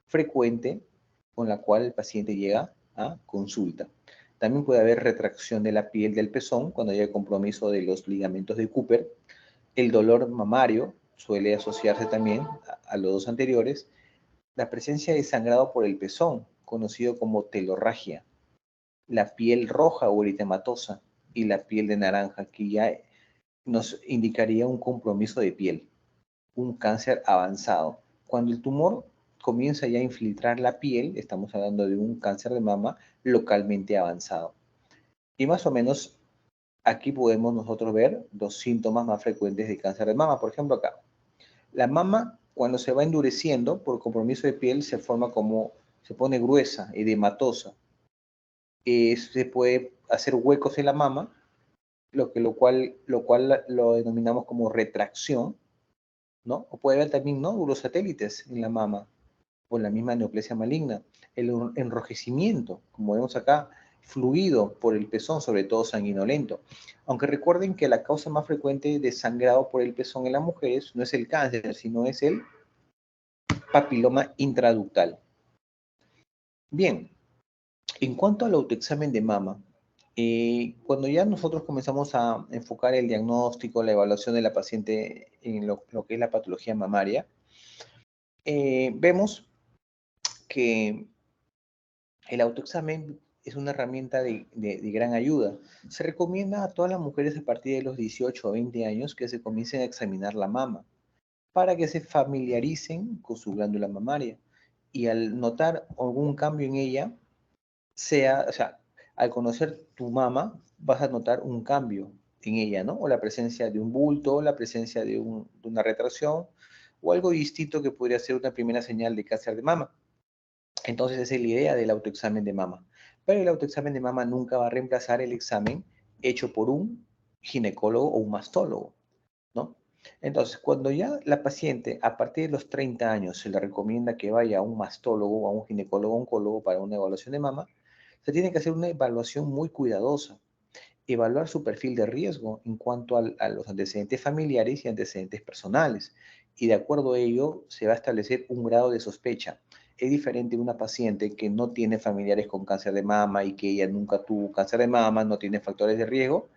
frecuente con la cual el paciente llega a consulta. También puede haber retracción de la piel del pezón cuando haya compromiso de los ligamentos de Cooper. El dolor mamario suele asociarse también a los dos anteriores. La presencia de sangrado por el pezón, conocido como telorragia. La piel roja o eritematosa y la piel de naranja, que ya nos indicaría un compromiso de piel, un cáncer avanzado. Cuando el tumor comienza ya a infiltrar la piel, estamos hablando de un cáncer de mama localmente avanzado. Y más o menos aquí podemos nosotros ver los síntomas más frecuentes de cáncer de mama. Por ejemplo, acá, la mama cuando se va endureciendo por compromiso de piel se forma como, se pone gruesa, edematosa. Se puede hacer huecos en la mama, lo cual lo denominamos como retracción, ¿no? O puede haber también nódulos satélites en la mama, o la misma neoplasia maligna. El enrojecimiento, como vemos acá, fluido por el pezón, sobre todo sanguinolento. Aunque recuerden que la causa más frecuente de sangrado por el pezón en las mujeres no es el cáncer, sino es el papiloma intraductal. Bien, en cuanto al autoexamen de mama, cuando ya nosotros comenzamos a enfocar el diagnóstico, la evaluación de la paciente en lo que es la patología mamaria, vemos que el autoexamen es una herramienta de gran ayuda. Se recomienda a todas las mujeres a partir de los 18 o 20 años que se comiencen a examinar la mama para que se familiaricen con su glándula mamaria y al notar algún cambio en ella, o sea, al conocer tu mama, vas a notar un cambio en ella, ¿no? O la presencia de un bulto, la presencia de una retracción o algo distinto que podría ser una primera señal de cáncer de mama. Entonces esa es la idea del autoexamen de mama. Pero el autoexamen de mama nunca va a reemplazar el examen hecho por un ginecólogo o un mastólogo, ¿no? Entonces, cuando ya la paciente a partir de los 30 años se le recomienda que vaya a un mastólogo o a un ginecólogo o oncólogo para una evaluación de mama, se tiene que hacer una evaluación muy cuidadosa. Evaluar su perfil de riesgo en cuanto a los antecedentes familiares y antecedentes personales. Y de acuerdo a ello, se va a establecer un grado de sospecha. Es diferente una paciente que no tiene familiares con cáncer de mama y que ella nunca tuvo cáncer de mama, no tiene factores de riesgo,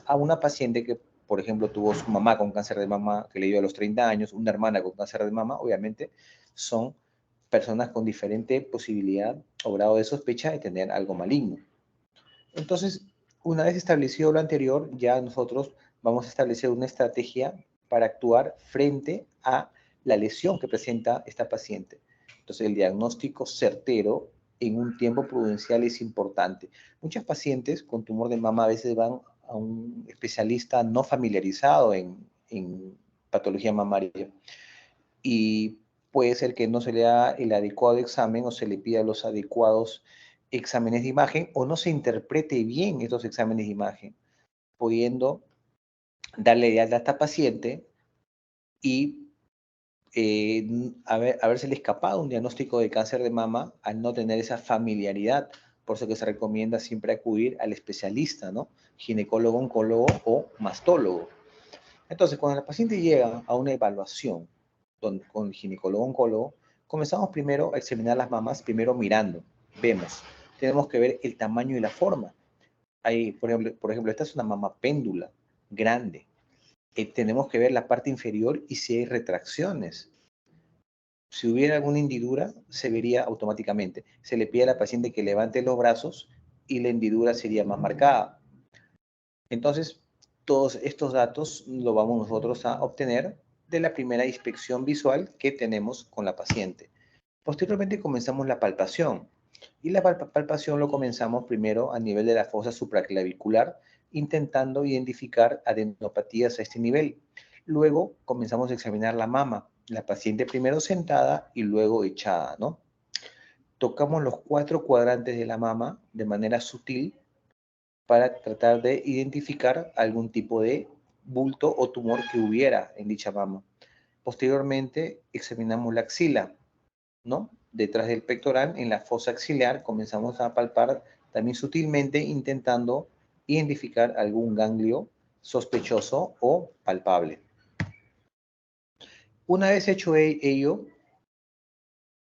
a una paciente que, por ejemplo, tuvo su mamá con cáncer de mama que le dio a los 30 años, una hermana con cáncer de mama, obviamente son personas con diferente posibilidad o grado de sospecha de tener algo maligno. Entonces, una vez establecido lo anterior, ya nosotros vamos a establecer una estrategia para actuar frente a la lesión que presenta esta paciente. Entonces, el diagnóstico certero en un tiempo prudencial es importante. Muchas pacientes con tumor de mama a veces van a un especialista no familiarizado en patología mamaria y puede ser que no se le haga el adecuado examen o se le pida los adecuados exámenes de imagen o no se interprete bien estos exámenes de imagen, pudiendo darle de alta a esta paciente y haberse escapado un diagnóstico de cáncer de mama al no tener esa familiaridad, Por eso que se recomienda siempre acudir al especialista, ¿no? Ginecólogo, oncólogo o mastólogo. Entonces, cuando la paciente llega a una evaluación con el ginecólogo, oncólogo, comenzamos primero a examinar las mamas, primero mirando, vemos, tenemos que ver el tamaño y la forma. Hay, por ejemplo, esta es una mama péndula, grande. Tenemos que ver la parte inferior y si hay retracciones. Si hubiera alguna hendidura, se vería automáticamente. Se le pide a la paciente que levante los brazos y la hendidura sería más marcada. Entonces, todos estos datos lo vamos nosotros a obtener de la primera inspección visual que tenemos con la paciente. Posteriormente comenzamos la palpación. Y la palpación lo comenzamos primero a nivel de la fosa supraclavicular, intentando identificar adenopatías a este nivel. Luego comenzamos a examinar la mama, la paciente primero sentada y luego echada, ¿no? Tocamos los 4 cuadrantes de la mama de manera sutil para tratar de identificar algún tipo de bulto o tumor que hubiera en dicha mama. Posteriormente examinamos la axila, ¿no? Detrás del pectoral, en la fosa axilar, comenzamos a palpar también sutilmente, intentando identificar algún ganglio sospechoso o palpable. Una vez hecho ello,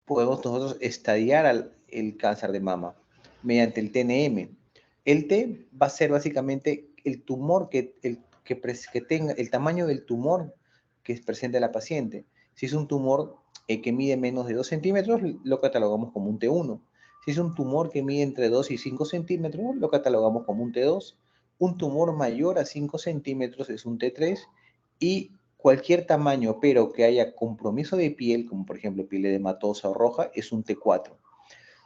podemos nosotros estadiar el cáncer de mama mediante el TNM. El T va a ser básicamente el tumor que tenga, el tamaño del tumor que presente la paciente. Si es un tumor que mide menos de 2 centímetros, lo catalogamos como un T1. Si es un tumor que mide entre 2 y 5 centímetros, lo catalogamos como un T2. Un tumor mayor a 5 centímetros es un T3 y cualquier tamaño, pero que haya compromiso de piel, como por ejemplo piel edematosa o roja, es un T4.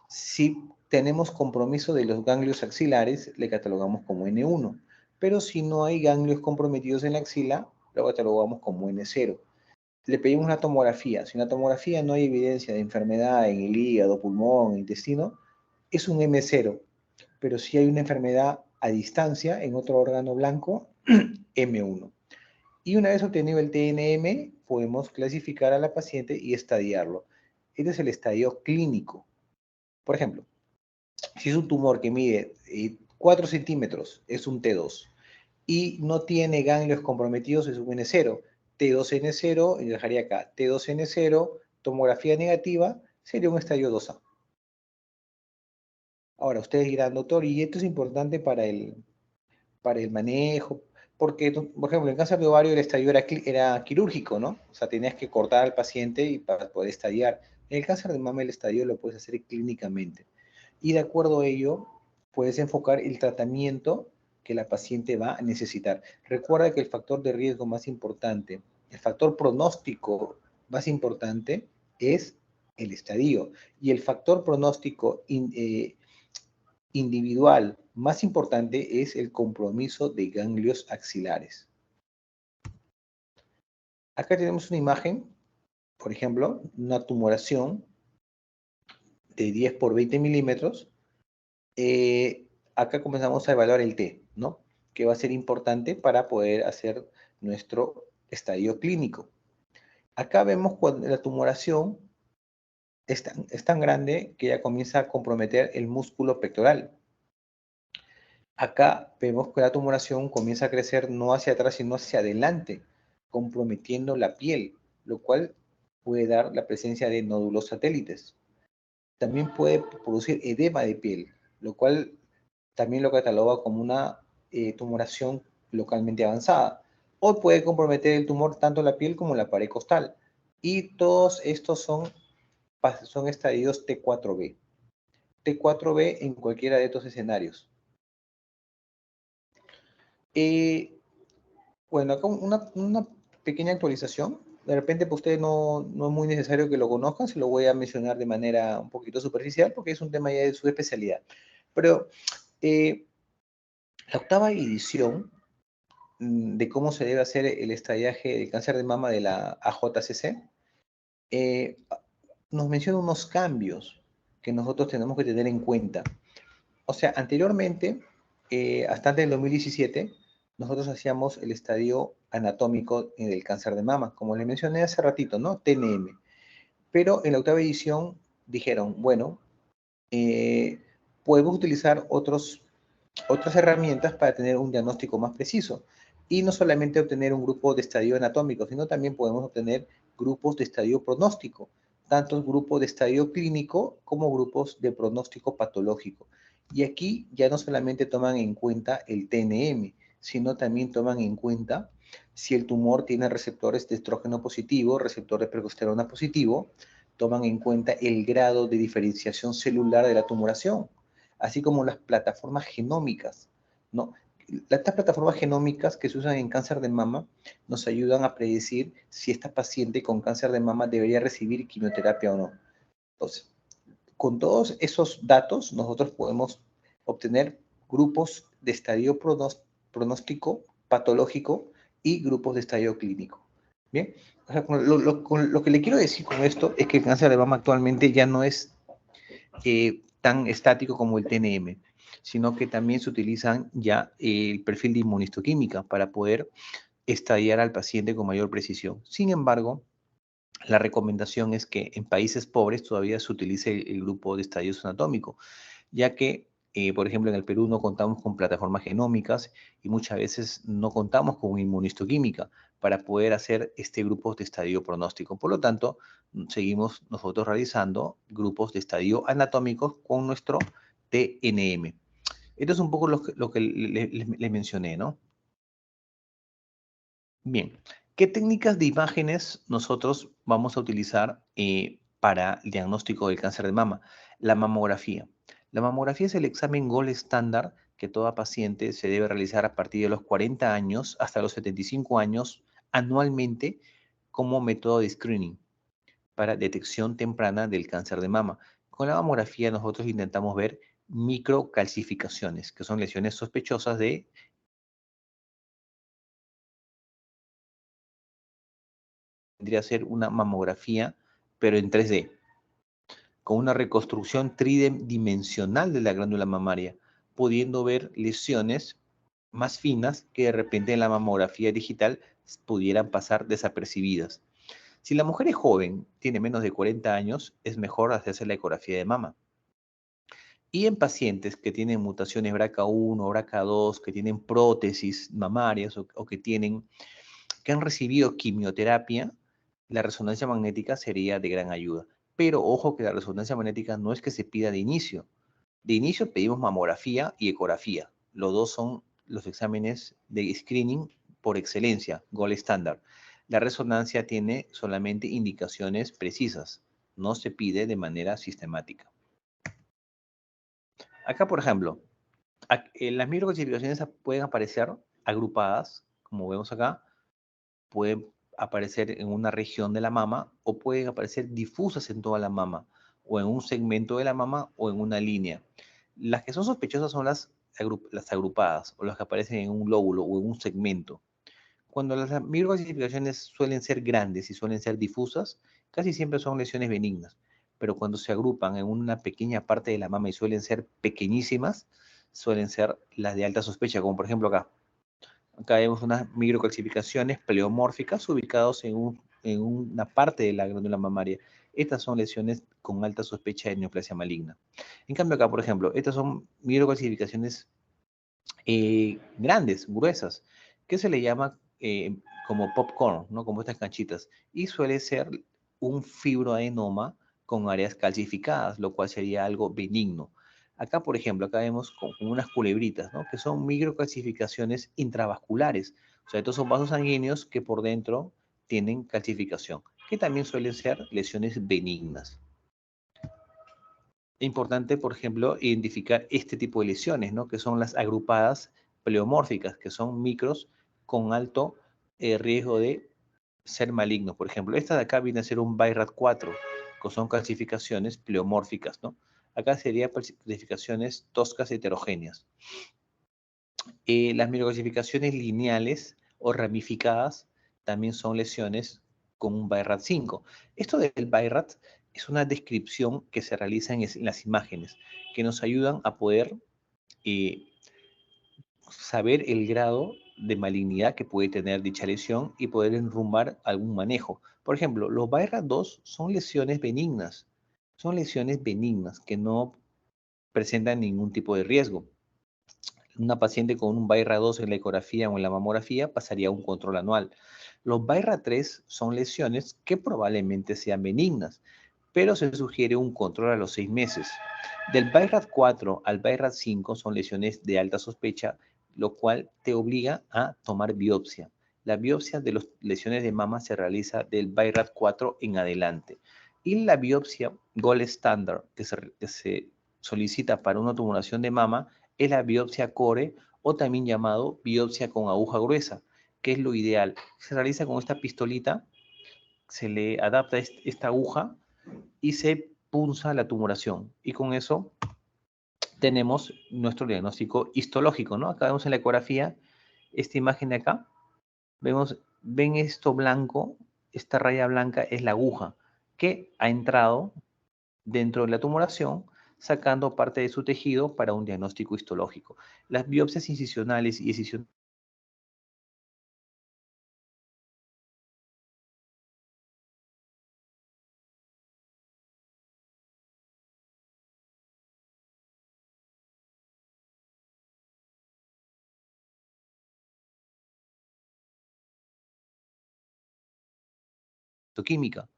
Si tenemos compromiso de los ganglios axilares, le catalogamos como N1. Pero si no hay ganglios comprometidos en la axila, lo catalogamos como N0. Le pedimos una tomografía. Si en la tomografía no hay evidencia de enfermedad en el hígado, pulmón, intestino, es un M0. Pero si hay una enfermedad a distancia en otro órgano blanco, M1. Y una vez obtenido el TNM, podemos clasificar a la paciente y estadiarlo. Este es el estadio clínico. Por ejemplo, si es un tumor que mide 4 centímetros, es un T2. Y no tiene ganglios comprometidos, es un N0. T2N0, y dejaría acá, T2N0, tomografía negativa, sería un estadio 2A. Ahora, ustedes dirán, doctor, y esto es importante para el manejo, porque, por ejemplo, en cáncer de ovario el estadio era quirúrgico, ¿no? O sea, tenías que cortar al paciente y para poder estadiar. En el cáncer de mama el estadio lo puedes hacer clínicamente. Y de acuerdo a ello, puedes enfocar el tratamiento que la paciente va a necesitar. Recuerda que el factor de riesgo más importante, el factor pronóstico más importante es el estadio. Y el factor pronóstico individual más importante es el compromiso de ganglios axilares. Acá tenemos una imagen, por ejemplo, una tumoración de 10 por 20 milímetros. Acá comenzamos a evaluar el T, ¿no? Que va a ser importante para poder hacer nuestro estadio clínico. Acá vemos cuando la tumoración es tan grande que ya comienza a comprometer el músculo pectoral. Acá vemos que la tumoración comienza a crecer no hacia atrás, sino hacia adelante, comprometiendo la piel, lo cual puede dar la presencia de nódulos satélites. También puede producir edema de piel, lo cual también lo cataloga como una tumoración localmente avanzada. O puede comprometer el tumor tanto la piel como la pared costal. Y todos estos son estadios T4B. T4B en cualquiera de estos escenarios. Bueno, acá una pequeña actualización. De repente, para ustedes no es muy necesario que lo conozcan, se lo voy a mencionar de manera un poquito superficial porque es un tema ya de su especialidad. Pero la octava edición de cómo se debe hacer el estadiaje del cáncer de mama de la AJCC nos menciona unos cambios que nosotros tenemos que tener en cuenta. O sea, anteriormente, hasta antes del 2017, nosotros hacíamos el estadio anatómico del cáncer de mama, como les mencioné hace ratito, ¿no? TNM. Pero en la octava edición dijeron, bueno, podemos utilizar otras herramientas para tener un diagnóstico más preciso. Y no solamente obtener un grupo de estadio anatómico, sino también podemos obtener grupos de estadio pronóstico, tanto grupos de estadio clínico como grupos de pronóstico patológico. Y aquí ya no solamente toman en cuenta el TNM, sino también toman en cuenta si el tumor tiene receptores de estrógeno positivo, receptor de progesterona positivo, toman en cuenta el grado de diferenciación celular de la tumoración, así como las plataformas genómicas, ¿no? Estas plataformas genómicas que se usan en cáncer de mama nos ayudan a predecir si esta paciente con cáncer de mama debería recibir quimioterapia o no. Entonces, con todos esos datos, nosotros podemos obtener grupos de estadio pronóstico patológico y grupos de estadio clínico. Bien, o sea, lo que le quiero decir con esto es que el cáncer de mama actualmente ya no es tan estático como el TNM, sino que también se utilizan ya el perfil de inmunistoquímica para poder estadiar al paciente con mayor precisión. Sin embargo, la recomendación es que en países pobres todavía se utilice el grupo de estadios anatómico, ya que, por ejemplo, en el Perú no contamos con plataformas genómicas y muchas veces no contamos con inmunistoquímica para poder hacer este grupo de estadio pronóstico. Por lo tanto, seguimos nosotros realizando grupos de estadio anatómicos con nuestro TNM. Esto es un poco lo que les mencioné, ¿no? Bien, ¿qué técnicas de imágenes nosotros vamos a utilizar para el diagnóstico del cáncer de mama? La mamografía. La mamografía es el examen gold estándar que toda paciente se debe realizar a partir de los 40 años hasta los 75 años anualmente como método de screening para detección temprana del cáncer de mama. Con la mamografía nosotros intentamos ver microcalcificaciones, que son lesiones sospechosas de vendría a ser una mamografía, pero en 3D, con una reconstrucción tridimensional de la glándula mamaria, pudiendo ver lesiones más finas que de repente en la mamografía digital pudieran pasar desapercibidas. Si la mujer es joven, tiene menos de 40 años, es mejor hacerse la ecografía de mama. Y en pacientes que tienen mutaciones BRCA1, BRCA2, que tienen prótesis mamarias o que han recibido quimioterapia, la resonancia magnética sería de gran ayuda. Pero ojo que la resonancia magnética no es que se pida de inicio. De inicio pedimos mamografía y ecografía. Los dos son los exámenes de screening por excelencia, gold estándar. La resonancia tiene solamente indicaciones precisas, no se pide de manera sistemática. Acá, por ejemplo, las microcalcificaciones pueden aparecer agrupadas, como vemos acá, pueden aparecer en una región de la mama o pueden aparecer difusas en toda la mama o en un segmento de la mama o en una línea. Las que son sospechosas son las agrupadas o las que aparecen en un lóbulo o en un segmento. Cuando las microcalcificaciones suelen ser grandes y suelen ser difusas, casi siempre son lesiones benignas, pero cuando se agrupan en una pequeña parte de la mama y suelen ser pequeñísimas, suelen ser las de alta sospecha, como por ejemplo acá. Acá vemos unas microcalcificaciones pleomórficas ubicadas en una parte de la glándula mamaria. Estas son lesiones con alta sospecha de neoplasia maligna. En cambio acá, por ejemplo, estas son microcalcificaciones grandes, gruesas, que se le llama como popcorn, ¿no? Como estas canchitas. Y suele ser un fibroadenoma con áreas calcificadas, lo cual sería algo benigno. Acá, por ejemplo, acá vemos con unas culebritas, ¿no? Que son microcalcificaciones intravasculares. O sea, estos son vasos sanguíneos que por dentro tienen calcificación, que también suelen ser lesiones benignas. Es importante, por ejemplo, identificar este tipo de lesiones, ¿no? Que son las agrupadas pleomórficas, que son micros con alto riesgo de ser malignos. Por ejemplo, esta de acá viene a ser un BIRAT4, que son calcificaciones pleomórficas, ¿no? Acá serían calcificaciones toscas heterogéneas. Las microcalcificaciones lineales o ramificadas también son lesiones con un BIRAT5. Esto del BIRAT es una descripción que se realiza en las imágenes, que nos ayudan a poder saber el grado de malignidad que puede tener dicha lesión y poder enrumbar algún manejo. Por ejemplo, los BIRAT2 son lesiones benignas que no presentan ningún tipo de riesgo. Una paciente con un BAIRA2 en la ecografía o en la mamografía pasaría a un control anual. Los BAIRA3 son lesiones que probablemente sean benignas, pero se sugiere un control a los 6 meses. Del BAIRAT4 al BAIRAT5 son lesiones de alta sospecha, lo cual te obliga a tomar biopsia. La biopsia de las lesiones de mama se realiza del BAIRAT4 en adelante. Y la biopsia gold standard que se solicita para una tumoración de mama es la biopsia core o también llamado biopsia con aguja gruesa, que es lo ideal. Se realiza con esta pistolita, se le adapta esta aguja y se punza la tumoración. Y con eso tenemos nuestro diagnóstico histológico, ¿no? Acá vemos en la ecografía esta imagen de acá. Ven esto blanco, esta raya blanca es la aguja que ha entrado dentro de la tumoración, sacando parte de su tejido para un diagnóstico histológico. Las biopsias incisionales y excisionales química,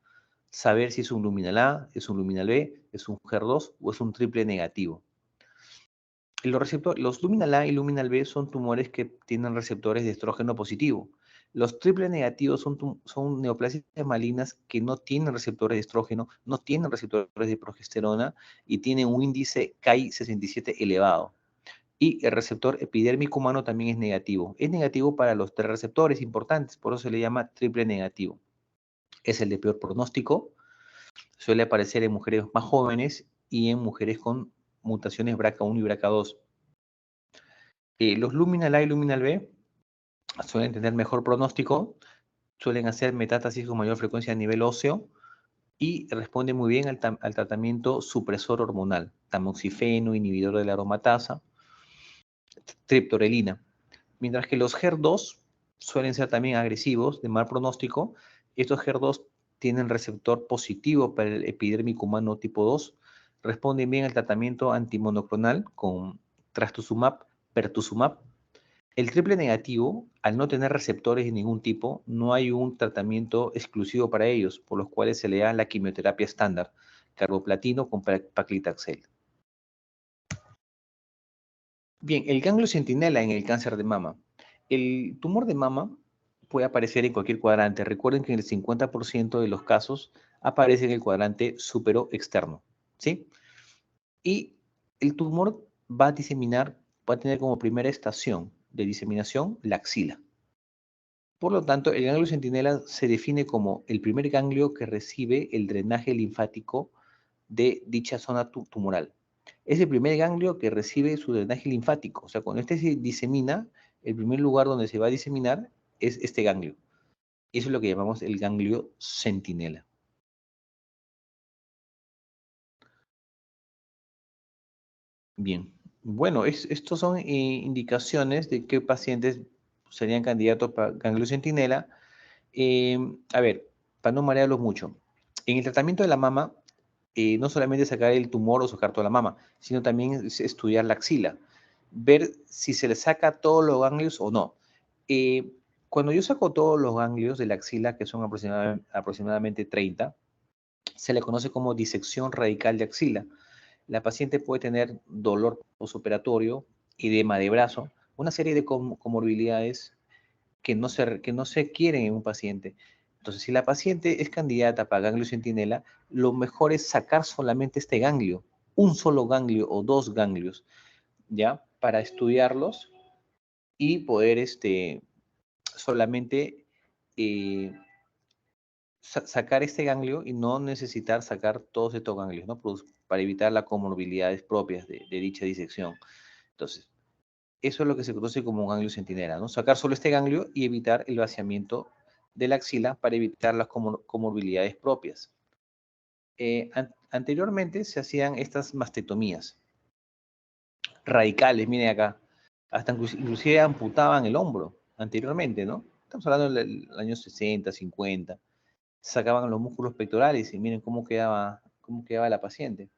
saber si es un luminal A, es un luminal B, es un HER2 o es un triple negativo. Los luminal A y luminal B son tumores que tienen receptores de estrógeno positivo. Los triple negativos son neoplasias malignas que no tienen receptores de estrógeno, no tienen receptores de progesterona y tienen un índice Ki-67 elevado. Y el receptor epidérmico humano también es negativo. Es negativo para los 3 receptores importantes, por eso se le llama triple negativo. Es el de peor pronóstico, suele aparecer en mujeres más jóvenes y en mujeres con mutaciones BRCA1 y BRCA2. Los luminal A y luminal B suelen tener mejor pronóstico, suelen hacer metástasis con mayor frecuencia a nivel óseo y responden muy bien al tratamiento supresor hormonal, tamoxifeno, inhibidor de la aromatasa, triptorelina. Mientras que los HER2 suelen ser también agresivos, de mal pronóstico. Estos HER2 tienen receptor positivo para el epidérmico humano tipo 2, responden bien al tratamiento antimonoclonal con trastuzumab, pertuzumab. El triple negativo, al no tener receptores de ningún tipo, no hay un tratamiento exclusivo para ellos, por los cuales se le da la quimioterapia estándar, carboplatino con paclitaxel. Bien, el ganglio centinela en el cáncer de mama. El tumor de mama puede aparecer en cualquier cuadrante. Recuerden que en el 50% de los casos aparece en el cuadrante supero externo, ¿sí? Y el tumor va a tener como primera estación de diseminación la axila. Por lo tanto, el ganglio centinela se define como el primer ganglio que recibe el drenaje linfático de dicha zona tumoral. Es el primer ganglio que recibe su drenaje linfático. O sea, cuando este se disemina, el primer lugar donde se va a diseminar es este ganglio. Eso es lo que llamamos el ganglio centinela. Bien. Bueno, estos son indicaciones de qué pacientes serían candidatos para ganglio centinela. A ver, para no marearlos mucho. En el tratamiento de la mama, no solamente sacar el tumor o sacar toda la mama, sino también estudiar la axila, ver si se le saca todos los ganglios o no. Cuando yo saco todos los ganglios de la axila, que son aproximadamente 30, se le conoce como disección radical de axila. La paciente puede tener dolor postoperatorio, edema de brazo, una serie de comorbilidades que no se quieren en un paciente. Entonces, si la paciente es candidata para ganglio centinela, lo mejor es sacar solamente este ganglio, un solo ganglio o 2 ganglios, ¿ya? Para estudiarlos y poder solamente sacar este ganglio y no necesitar sacar todos estos ganglios, ¿no? Para evitar las comorbilidades propias de dicha disección. Entonces, eso es lo que se conoce como ganglio centinela, ¿no? Sacar solo este ganglio y evitar el vaciamiento de la axila para evitar las comorbilidades propias. Anteriormente se hacían estas mastectomías radicales, miren acá, hasta inclusive amputaban el hombro anteriormente, ¿no? Estamos hablando del año 60, 50. Sacaban los músculos pectorales y miren cómo quedaba la paciente.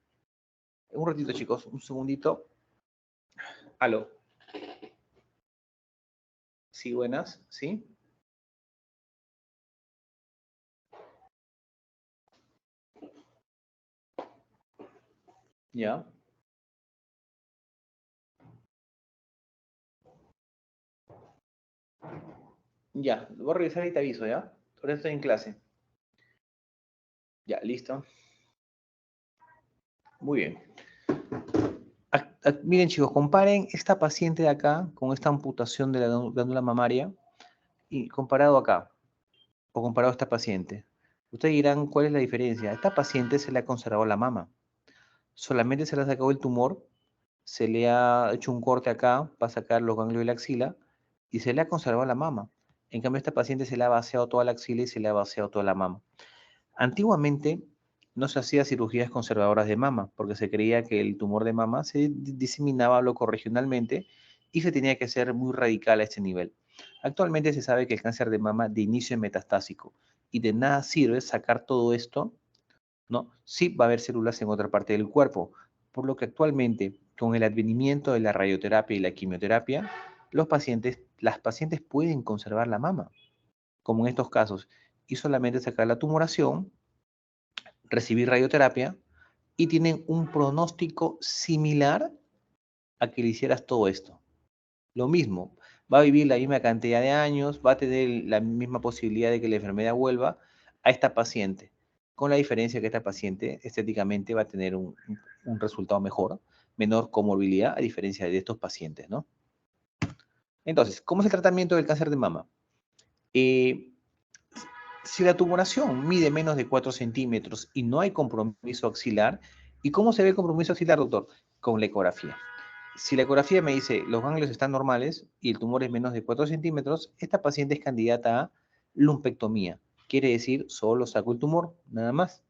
Un ratito, chicos, un segundito. Aló. Sí, buenas, ¿sí? Ya. Ya, lo voy a revisar y te aviso, ¿ya? Ahora estoy en clase. Ya, listo. Muy bien. Miren, chicos, comparen esta paciente de acá con esta amputación de la glándula mamaria y comparado acá, o comparado a esta paciente. Ustedes dirán, ¿cuál es la diferencia? A esta paciente se le ha conservado la mama. Solamente se le ha sacado el tumor, se le ha hecho un corte acá para sacar los ganglios de la axila y se le ha conservado la mama. En cambio, a esta paciente se le ha vaciado toda la axila y se le ha vaciado toda la mama. Antiguamente no se hacía cirugías conservadoras de mama porque se creía que el tumor de mama se diseminaba locorregionalmente y se tenía que ser muy radical a este nivel. Actualmente se sabe que el cáncer de mama de inicio es metastásico y de nada sirve sacar todo esto, ¿no? Sí va a haber células en otra parte del cuerpo, por lo que actualmente con el advenimiento de la radioterapia y la quimioterapia, las pacientes pueden conservar la mama, como en estos casos, y solamente sacar la tumoración, recibir radioterapia y tienen un pronóstico similar a que le hicieras todo esto. Lo mismo, va a vivir la misma cantidad de años, va a tener la misma posibilidad de que la enfermedad vuelva a esta paciente, con la diferencia que esta paciente estéticamente va a tener un resultado mejor, menor comorbilidad, a diferencia de estos pacientes, ¿no? Entonces, ¿cómo es el tratamiento del cáncer de mama? Eh, si la tumoración mide menos de 4 centímetros y no hay compromiso axilar, ¿y cómo se ve el compromiso axilar, doctor? Con la ecografía. Si la ecografía me dice los ganglios están normales y el tumor es menos de 4 centímetros, esta paciente es candidata a lumpectomía. Quiere decir, solo saco el tumor, nada más.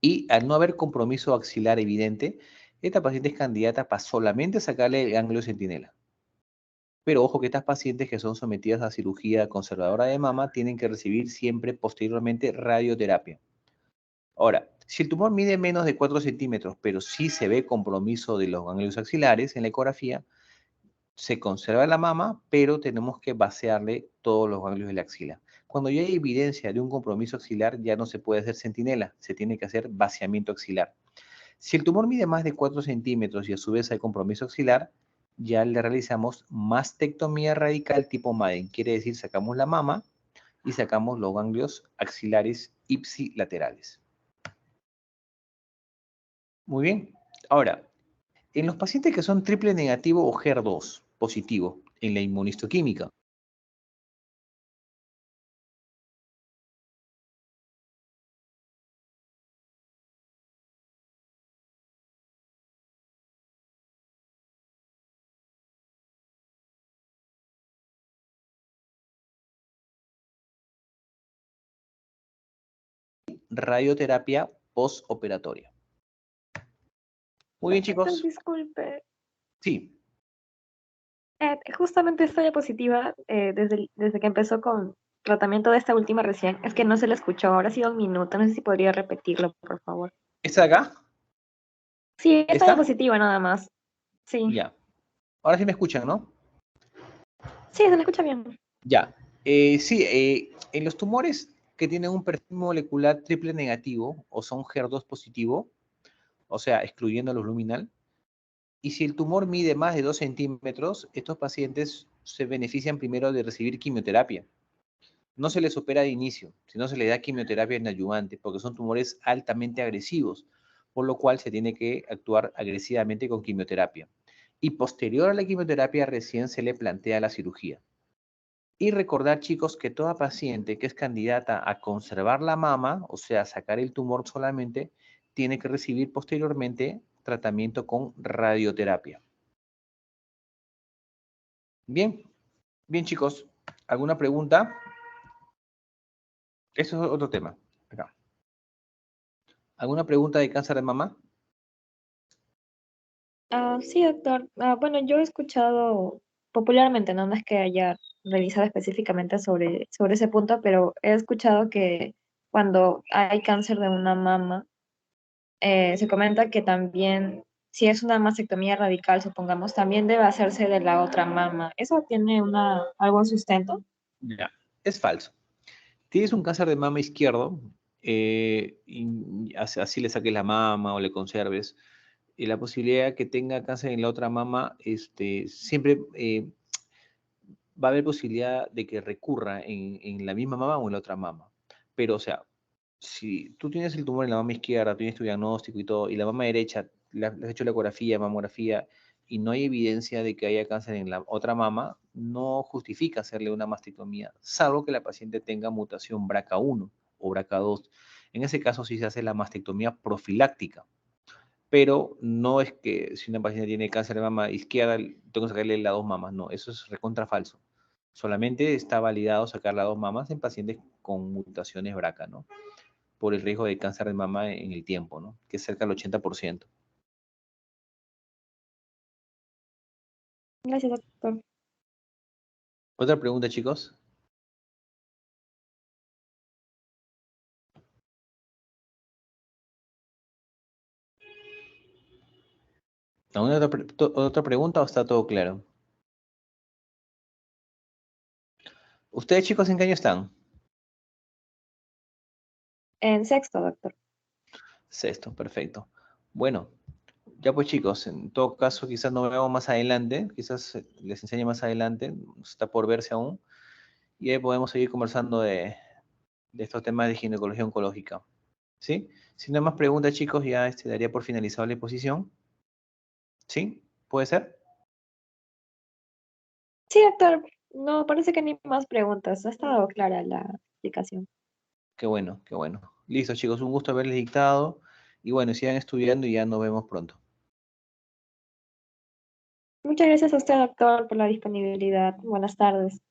Y al no haber compromiso axilar evidente, esta paciente es candidata para solamente sacarle el ganglio centinela. Pero ojo que estas pacientes que son sometidas a cirugía conservadora de mama tienen que recibir siempre posteriormente radioterapia. Ahora, si el tumor mide menos de 4 centímetros, pero sí se ve compromiso de los ganglios axilares en la ecografía, se conserva la mama, pero tenemos que vaciarle todos los ganglios de la axila. Cuando ya hay evidencia de un compromiso axilar, ya no se puede hacer centinela, se tiene que hacer vaciamiento axilar. Si el tumor mide más de 4 centímetros y a su vez hay compromiso axilar, ya le realizamos mastectomía radical tipo Madden. Quiere decir, sacamos la mama y sacamos los ganglios axilares ipsilaterales. Muy bien. Ahora, en los pacientes que son triple negativo o HER2 positivo en la inmunistoquímica, radioterapia postoperatoria. Muy bien, Doctor, chicos. disculpe. Sí, Justamente esta diapositiva, desde que empezó con tratamiento de esta última recién, es que no se la escuchó. Ahora ha sido un minuto. No sé si podría repetirlo, por favor. ¿esta de acá? Sí, esta ¿Esta? diapositiva nada más. Sí. Ya. Ahora sí me escuchan, ¿no? Sí, se la escucha bien. Ya. Sí, en los tumores que tienen un perfil molecular triple negativo o son HER2 positivo, o sea, excluyendo los luminal, y si el tumor mide más de 2 centímetros, estos pacientes se benefician primero de recibir quimioterapia. No se les opera de inicio, sino se les da quimioterapia en adyuvante, porque son tumores altamente agresivos, por lo cual se tiene que actuar agresivamente con quimioterapia. Y posterior a la quimioterapia recién se le plantea la cirugía. Y recordar, chicos, que toda paciente que es candidata a conservar la mama, o sea, sacar el tumor solamente, tiene que recibir posteriormente tratamiento con radioterapia. Bien, bien, chicos. ¿Alguna pregunta? Eso es otro tema. Acá. ¿Alguna pregunta de cáncer de mama? Sí, doctor. Bueno, yo he escuchado popularmente, no es que haya revisado específicamente sobre ese punto, pero he escuchado que cuando hay cáncer de una mama, se comenta que también, si es una mastectomía radical, supongamos, también debe hacerse de la otra mama. ¿Eso tiene algún sustento? Ya, es falso. Tienes un cáncer de mama izquierdo, y así le saques la mama o le conserves, y la posibilidad que tenga cáncer en la otra mama, siempre va a haber posibilidad de que recurra en la misma mama o en la otra mama. Pero, o sea, si tú tienes el tumor en la mama izquierda, tienes tu diagnóstico y todo, y la mama derecha, le has hecho la ecografía, mamografía, y no hay evidencia de que haya cáncer en la otra mama, no justifica hacerle una mastectomía, salvo que la paciente tenga mutación BRCA1 o BRCA2. En ese caso sí se hace la mastectomía profiláctica, pero no es que si una paciente tiene cáncer de mama izquierda, tengo que sacarle las dos mamas, no, eso es recontra falso. Solamente está validado sacar las dos mamas en pacientes con mutaciones BRCA, ¿no? Por el riesgo de cáncer de mama en el tiempo, ¿no? Que es cerca del 80%. Gracias, doctor. Otra pregunta, chicos. ¿Alguna otra pregunta o está todo claro? ¿Ustedes, chicos, en qué año están? En sexto, doctor. Sexto, perfecto. Bueno, ya pues chicos, en todo caso quizás nos veamos más adelante, quizás les enseñe más adelante, está por verse aún, y ahí podemos seguir conversando de estos temas de ginecología oncológica. ¿Sí? Si no hay más preguntas, chicos, ya daría por finalizado la exposición. ¿Sí? ¿Puede ser? Sí, doctor. No, parece que ni más preguntas. Ha estado clara la explicación. Qué bueno, qué bueno. Listo, chicos, un gusto haberles dictado. Y bueno, sigan estudiando y ya nos vemos pronto. Muchas gracias a usted, doctor, por la disponibilidad. Buenas tardes.